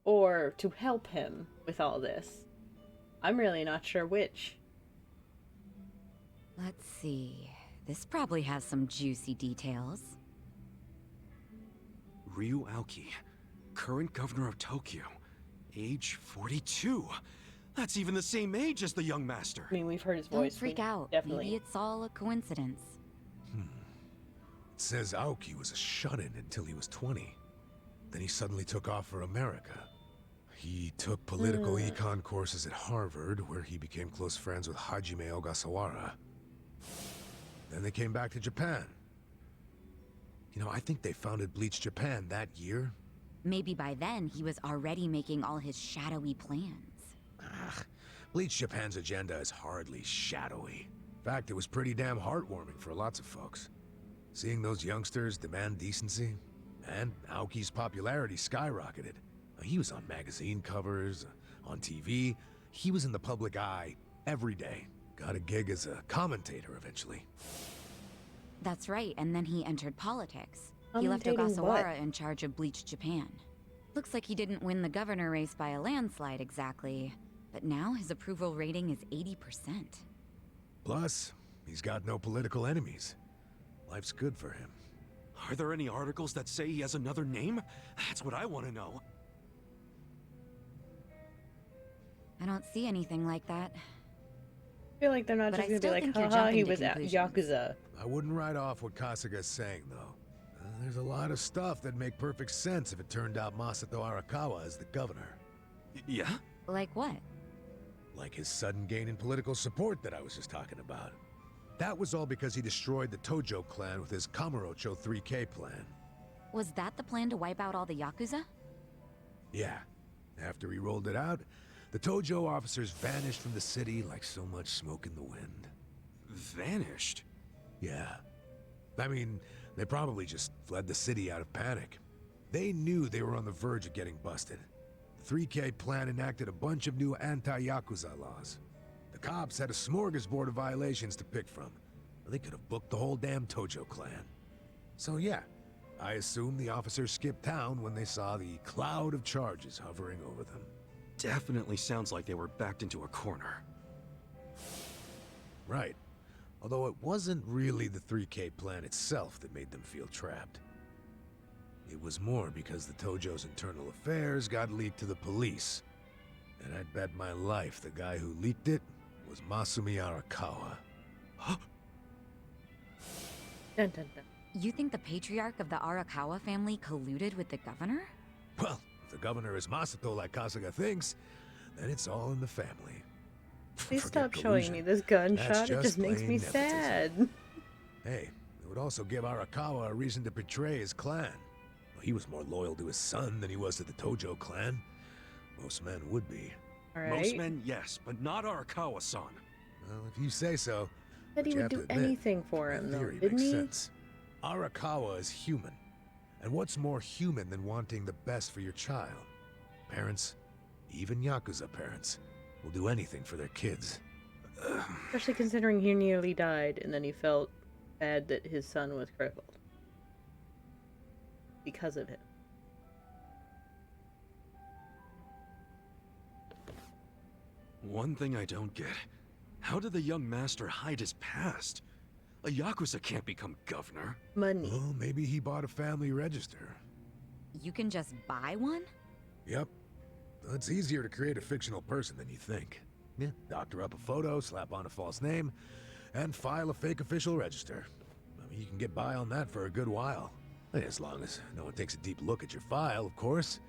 or to help him with all this? I'm really not sure which. Let's see. This probably has some juicy details. Ryu Aoki, current governor of Tokyo, age 42. That's even the same age as the young master. I mean, we've heard his Don't voice. freak out. Definitely. Maybe it's all a coincidence. It says Aoki was a shut-in until he was 20. Then he suddenly took off for America. He took political econ courses at Harvard, where he became close friends with Hajime Ogasawara. Then they came back to Japan. You know, I think they founded Bleach Japan that year. Maybe by then he was already making all his shadowy plans. Bleach Japan's agenda is hardly shadowy. In fact, it was pretty damn heartwarming for lots of folks. Seeing those youngsters demand decency, and Aoki's popularity skyrocketed. He was on magazine covers, on TV. He was in the public eye every day. Got a gig as a commentator eventually. That's right, and then he entered politics. He left Commentating Ogasawara what? in charge of Bleach Japan. Looks like he didn't win the governor race by a landslide exactly, but now his approval rating is 80%. Plus, he's got no political enemies. Life's good for him. Are there any articles that say he has another name? That's what I want to know. I don't see anything like that. I feel like they're not But just I gonna be still like, think you're haha, jumping he to was at conclusions. Yakuza. I wouldn't write off what Kasuga's saying, though. There's a lot of stuff that'd make perfect sense if it turned out Masato Arakawa is the governor. Yeah? Like what? Like his sudden gain in political support that I was just talking about. That was all because he destroyed the Tojo clan with his Kamurocho 3K plan. Was that the plan to wipe out all the Yakuza? Yeah. After he rolled it out, the Tojo officers vanished from the city like so much smoke in the wind. Vanished? Yeah. I mean, they probably just fled the city out of panic. They knew they were on the verge of getting busted. The 3K plan enacted a bunch of new anti-Yakuza laws. The cops had a smorgasbord of violations to pick from. They could have booked the whole damn Tojo clan. So yeah, I assume the officers skipped town when they saw the cloud of charges hovering over them. Definitely sounds like they were backed into a corner. Right. Although it wasn't really the 3K plan itself that made them feel trapped. It was more because the Tojo's internal affairs got leaked to the police. And I'd bet my life the guy who leaked it was Masumi Arakawa. Dun, dun, dun. You think the patriarch of the Arakawa family colluded with the governor? Well, if the governor is Masato like Kasuga thinks, then it's all in the family. Please Forget stop showing collusion. me this gunshot. That's It just makes plain me nepotism. sad. Hey, it would also give Arakawa a reason to betray his clan. Well, he was more loyal to his son than he was to the Tojo clan. Most men would be. Most men, yes, but not Arakawa-san. Well, if you say so. Said he but you would have do to admit, anything for him, that though, theory didn't makes he? sense. Arakawa is human. And what's more human than wanting the best for your child? Parents, even Yakuza parents, will do anything for their kids. Especially considering he nearly died, and then he felt bad that his son was crippled. Because of it. One thing I don't get. How did the young master hide his past? A Yakuza can't become governor. Money. Well, maybe he bought a family register. You can just buy one? Yep. It's easier to create a fictional person than you think. Yeah, doctor up a photo, slap on a false name, and file a fake official register. I mean, you can get by on that for a good while. As long as no one takes a deep look at your file, of course.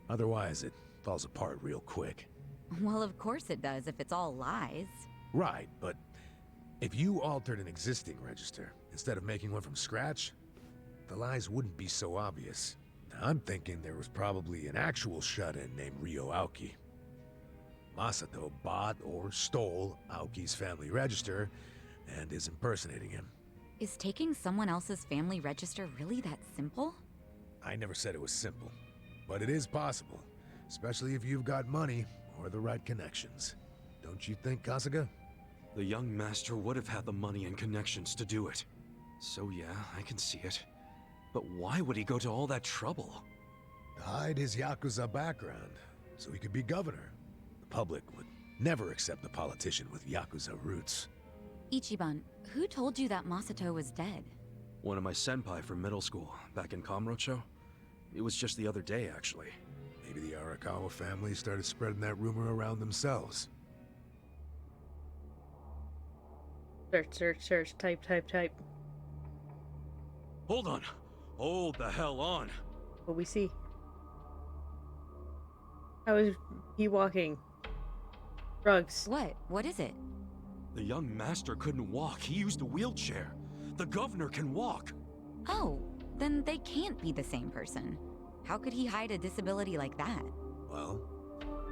Otherwise, it falls apart real quick. Well, of course it does if it's all lies. Right, but if you altered an existing register instead of making one from scratch, the lies wouldn't be so obvious. Now, I'm thinking there was probably an actual shut-in named Ryo Aoki. Masato bought or stole Aoki's family register and is impersonating him. Is taking someone else's family register really that simple? I never said it was simple, but it is possible, especially if you've got money or the right connections. Don't you think, Kasuga? The young master would have had the money and connections to do it. So yeah, I can see it. But why would he go to all that trouble? To hide his Yakuza background, so he could be governor. The public would never accept a politician with Yakuza roots. Ichiban, who told you that Masato was dead? One of my senpai from middle school, back in Kamurocho. It was just the other day, actually. Maybe the Arakawa family started spreading that rumor around themselves. Search, type. Hold on. Hold the hell on. What we see? How is he walking? Drugs. What? What is it? The young master couldn't walk. He used a wheelchair. The governor can walk. Oh, then they can't be the same person. How could he hide a disability like that? Well,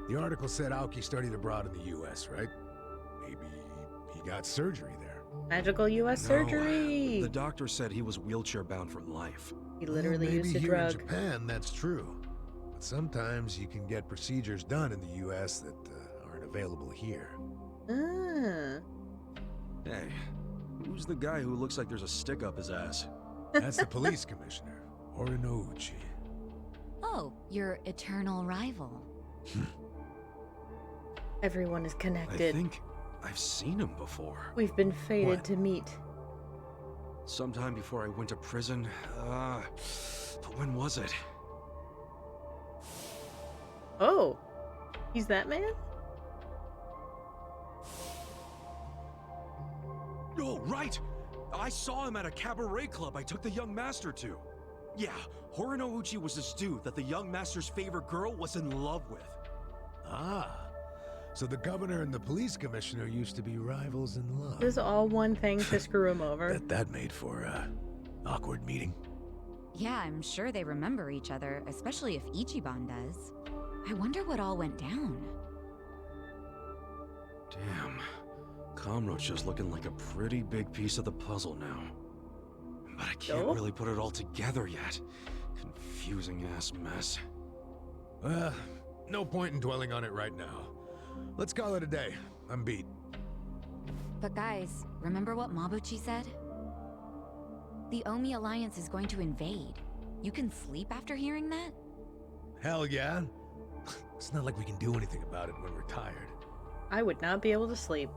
the article said Aoki studied abroad in the US, right? Maybe he got surgery there. Magical U.S. No, surgery. The doctor said he was wheelchair bound for life. He literally Well, used a maybe here drug. in Japan, that's true. But sometimes you can get procedures done in the US that aren't available here. Ah. Hey, who's the guy who looks like there's a stick up his ass? That's the police commissioner, Horinouchi. Oh, your eternal rival. Everyone is I connected. think I've seen him before. We've been fated What? to meet. Sometime before I went to prison. But when was it? Oh, he's that man? Oh, right! I saw him at a cabaret club I took the young master to. Yeah, Horinouchi was this dude that the young master's favorite girl was in love with. Ah, So the governor and the police commissioner used to be rivals in love. This is all one thing to screw him over. That made for a awkward meeting. Yeah, I'm sure they remember each other, especially if Ichiban does. I wonder what all went down. Damn. Kamrocha's looking like a pretty big piece of the puzzle now. But I can't really put it all together yet. Confusing ass mess. No point in dwelling on it right now. Let's call it a day. I'm beat. But guys, remember what Mabuchi said? The Omi Alliance is going to invade. You can sleep after hearing that? Hell yeah. It's not like we can do anything about it when we're tired. I would not be able to sleep.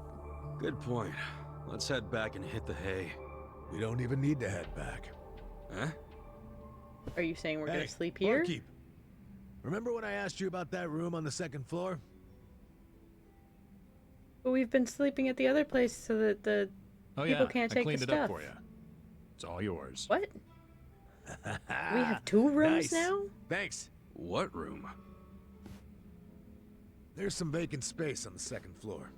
Good point. Let's head back and hit the hay. We don't even need to head back. Huh? Are you saying we're gonna sleep here? Barkeep. Remember when I asked you about that room on the second floor? But we've been sleeping at the other place so that the people can't take the stuff. I cleaned it up for you. It's all yours. What? We have 2 rooms Nice. now? Thanks. What room? There's some vacant space on the second floor.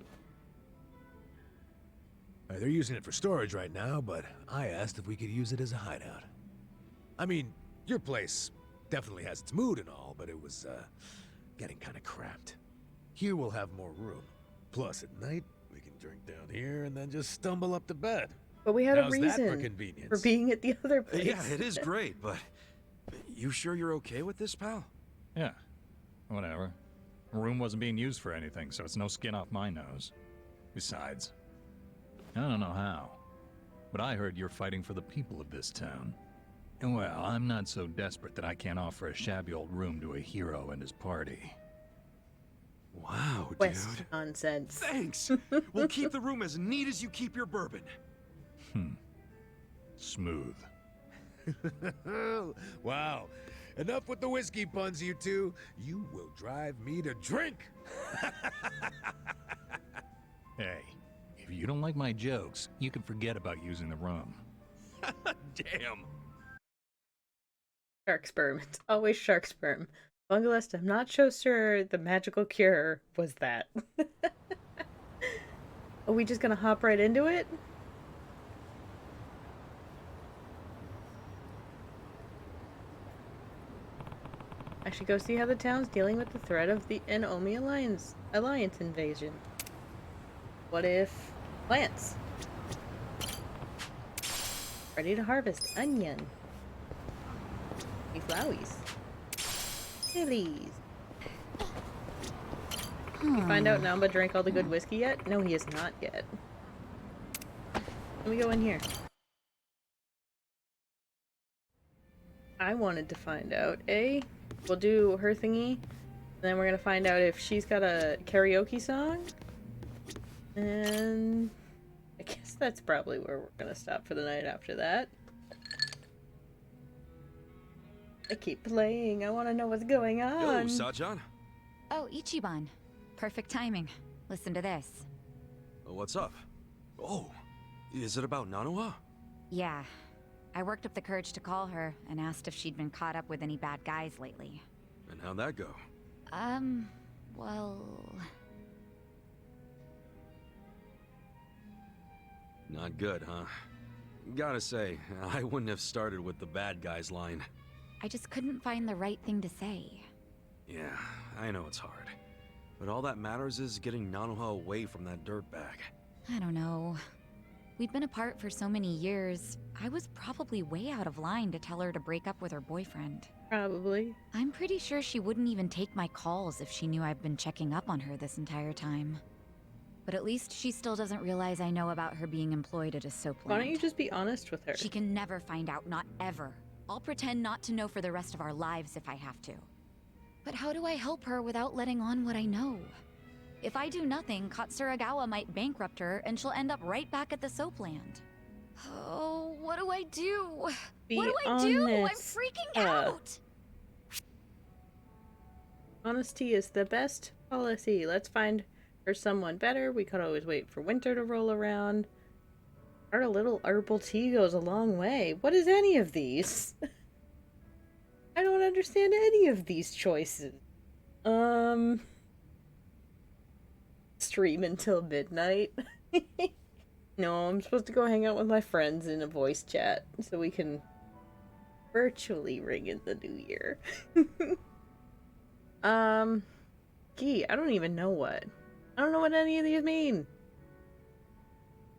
They're using it for storage right now, but I asked if we could use it as a hideout. I mean, your place definitely has its mood and all, but it was, getting kind of cramped. Here we'll have more room. Plus, at night, we can drink down here and then just stumble up to bed. But we had How's a that reason for convenience? for being at the other place. Yeah, it is great, but you sure you're okay with this, pal? Yeah, whatever. The room wasn't being used for anything, so it's no skin off my nose. Besides, I don't know how, but I heard you're fighting for the people of this town. And well, I'm not so desperate that I can't offer a shabby old room to a hero and his party. Wow, West dude. nonsense. Thanks. We'll keep the room as neat as you keep your bourbon. Smooth. Wow. Enough with the whiskey puns, you two. You will drive me to drink. Hey, if you don't like my jokes, you can forget about using the room. Damn. Shark sperm. It's always shark sperm. Bungalist, I'm not so sure the magical cure was that. Are we just gonna hop right into it? I should go see how the town's dealing with the threat of the Omi Alliance invasion. What if plants? Ready to harvest onion. Flowies. Lilies. You find out Namba drank all the good whiskey yet? No, he has not yet. Let me go in here. I wanted to find out, we'll do her thingy, and then we're gonna find out if she's got a karaoke song, and I guess that's probably where we're gonna stop for the night after that. I keep playing. I want to know what's going on. Yo, Sajan. Oh, Ichiban. Perfect timing. Listen to this. What's up? Oh, is it about Nanoha? Yeah. I worked up the courage to call her and asked if she'd been caught up with any bad guys lately. And how'd that go? Well... Not good, huh? Gotta say, I wouldn't have started with the bad guys line. I just couldn't find the right thing to say. Yeah, I know it's hard. But all that matters is getting Nanoha away from that dirtbag. I don't know. We'd been apart for so many years, I was probably way out of line to tell her to break up with her boyfriend. Probably. I'm pretty sure she wouldn't even take my calls if she knew I've been checking up on her this entire time. But at least she still doesn't realize I know about her being employed at a soap Why lamp. don't you just be honest with her? She can never find out, not ever. I'll pretend not to know for the rest of our lives if I have to. But how do I help her without letting on what I know? If I do nothing, Katsuragawa might bankrupt her and she'll end up right back at the soap land. Oh, what do I do? What do I do? I'm freaking out! Honesty is the best policy. Let's find her someone better. We could always wait for winter to roll around. Our little herbal tea goes a long way. What is any of these? I don't understand any of these choices. stream until midnight. No, I'm supposed to go hang out with my friends in a voice chat so we can virtually ring in the new year. Gee, I don't even know what. I don't know what any of these mean.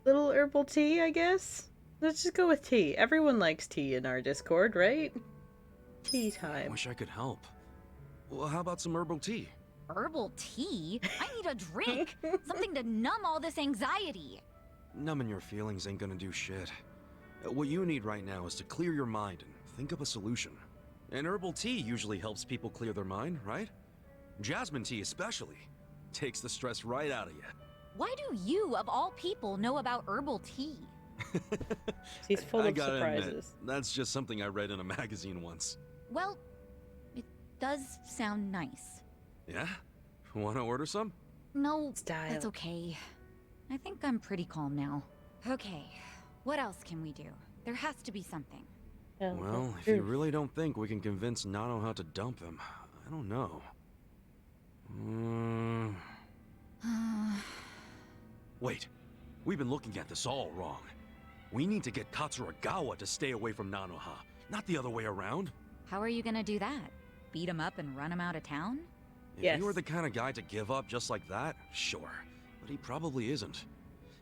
Little herbal tea, I guess? Let's just go with tea. Everyone likes tea in our Discord, right? Tea time. I wish I could help. Well, how about some herbal tea? Herbal tea? I need a drink. Something to numb all this anxiety. Numbing your feelings ain't gonna do shit. What you need right now is to clear your mind and think of a solution. And herbal tea usually helps people clear their mind, right? Jasmine tea especially. Takes the stress right out of you. Why do you, of all people, know about herbal tea? He's full I of gotta admit, surprises. that's just something I read in a magazine once. Well, it does sound nice. Yeah? Wanna order some? No, Style. that's okay. I think I'm pretty calm now. Okay, what else can we do? There has to be something. Well, if you really don't think we can convince Nanoha to dump him, I don't know. Wait, we've been looking at this all wrong. We need to get Katsuragawa to stay away from Nanoha, not the other way around. How are you gonna do that? Beat him up and run him out of town? If you were the kind of guy to give up just like that, sure. But he probably isn't.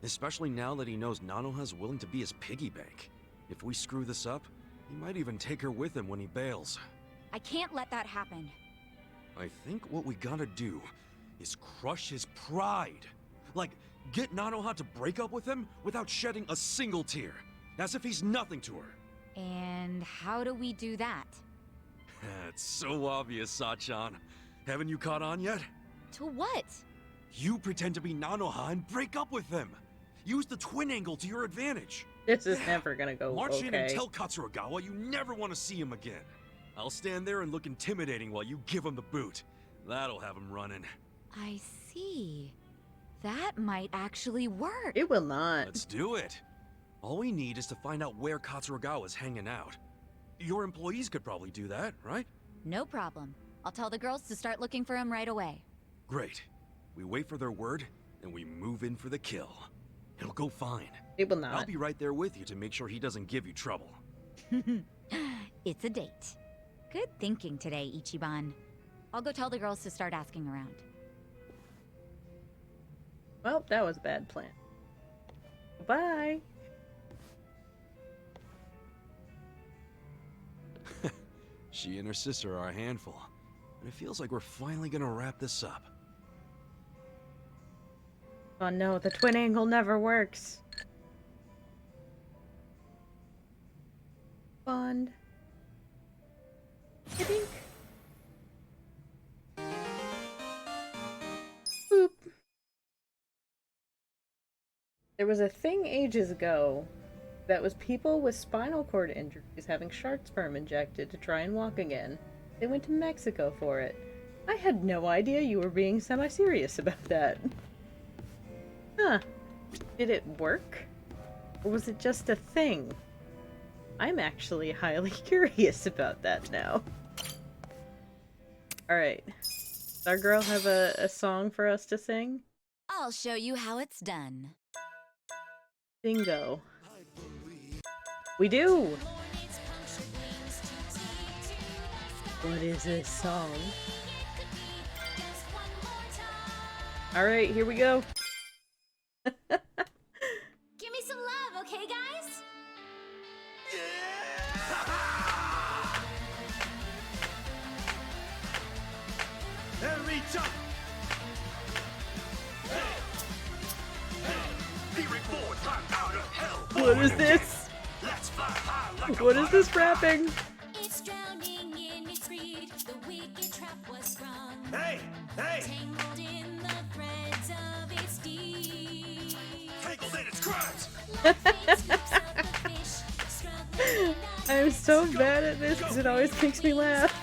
Especially now that he knows Nanoha's willing to be his piggy bank. If we screw this up, he might even take her with him when he bails. I can't let that happen. I think what we gotta do is crush his pride. Like, get Nanoha to break up with him without shedding a single tear. As if he's nothing to her. And how do we do that? It's so obvious, Sachan. Haven't you caught on yet? To what? You pretend to be Nanoha and break up with him. Use the twin angle to your advantage. This is never gonna go March in and okay. tell Katsuragawa you never want to see him again. I'll stand there and look intimidating while you give him the boot. That'll have him running. I see. That might actually work. It will not. Let's do it. All we need is to find out where Katsuragawa's hanging out. Your employees could probably do that, right? No problem. I'll tell the girls to start looking for him right away. Great. We wait for their word, and we move in for the kill. It'll go fine. It will not. I'll be right there with you to make sure he doesn't give you trouble. It's a date. Good thinking today, Ichiban. I'll go tell the girls to start asking around. Well, that was a bad plan. Bye. She and her sister are a handful. And it feels like we're finally gonna wrap this up. Oh no, the twin angle never works. Bond. Kidding. Boop. There was a thing ages ago that was people with spinal cord injuries having shark sperm injected to try and walk again. They went to Mexico for it. I had no idea you were being semi-serious about that. Huh. Did it work? Or was it just a thing? I'm actually highly curious about that now. Alright. Does our girl have a song for us to sing? I'll show you how it's done. Bingo. We do! What is this song? Alright, here we go. Give me some love, okay, guys? And reach up. What is this? What is this rapping? It's drowning in its greed. The wicked trap was sprung. Hey! Hey! Tangled in the threads of its deed. Tangled in its crimes! I'm so bad at this because it always makes me laugh.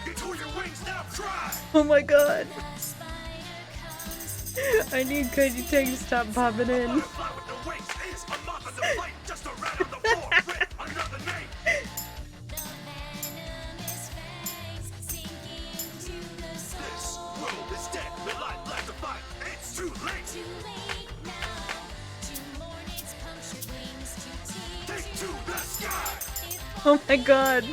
You tore your wings, now try! Oh my god. I need Kaiji Tang to stop popping in. Instead, the light like a fight. It's too late. Too late now. 2 mornings, punctured wings, 2 tears. Take to the sky. Oh my god.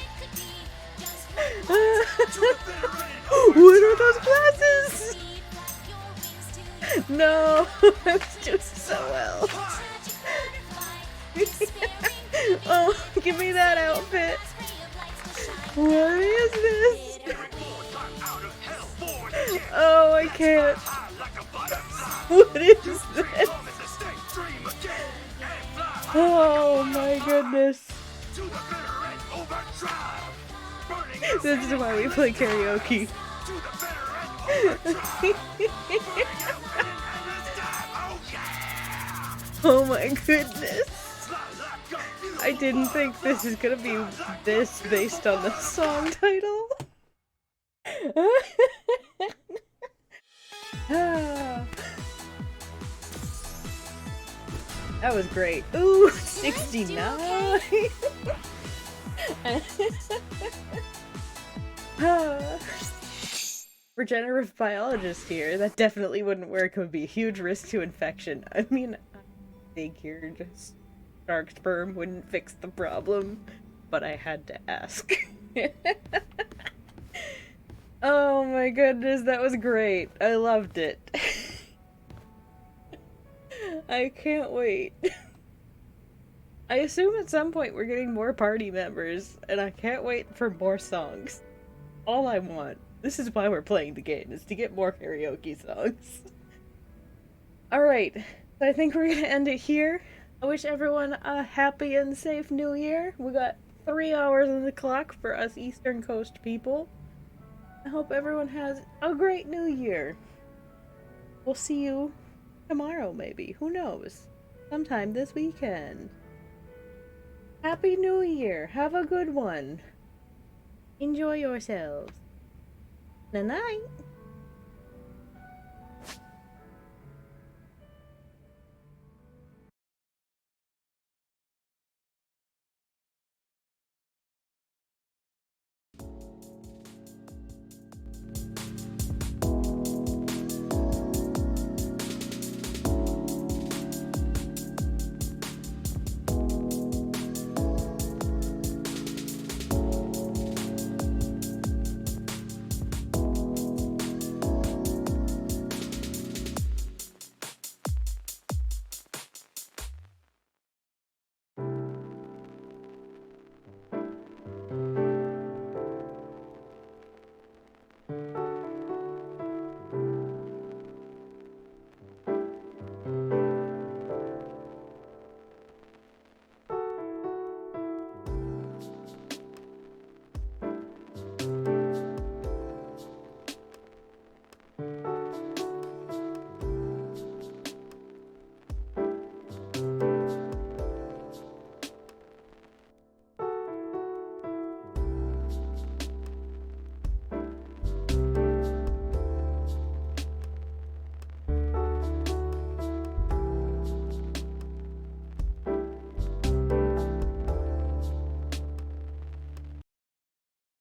What are those glasses? No, I was doing so well. Oh, give me that outfit. What is this? Oh, I can't. What is this? Oh my goodness. This is why we play karaoke. Oh my goodness. I didn't think this is gonna be this based on the song title. That was great. Ooh, 69. Regenerative biologist here. That definitely wouldn't work. It would be a huge risk to infection. I mean, I think here just shark sperm wouldn't fix the problem, but I had to ask. Oh my goodness, that was great. I loved it. I can't wait. I assume at some point we're getting more party members, and I can't wait for more songs. All I want. This is why we're playing the game, is to get more karaoke songs. Alright, so I think we're gonna end it here. I wish everyone a happy and safe new year. We got 3 hours on the clock for us Eastern Coast people. I hope everyone has a great new year. We'll see you tomorrow, maybe. Who knows? Sometime this weekend. Happy New Year. Have a good one. Enjoy yourselves. Night-night.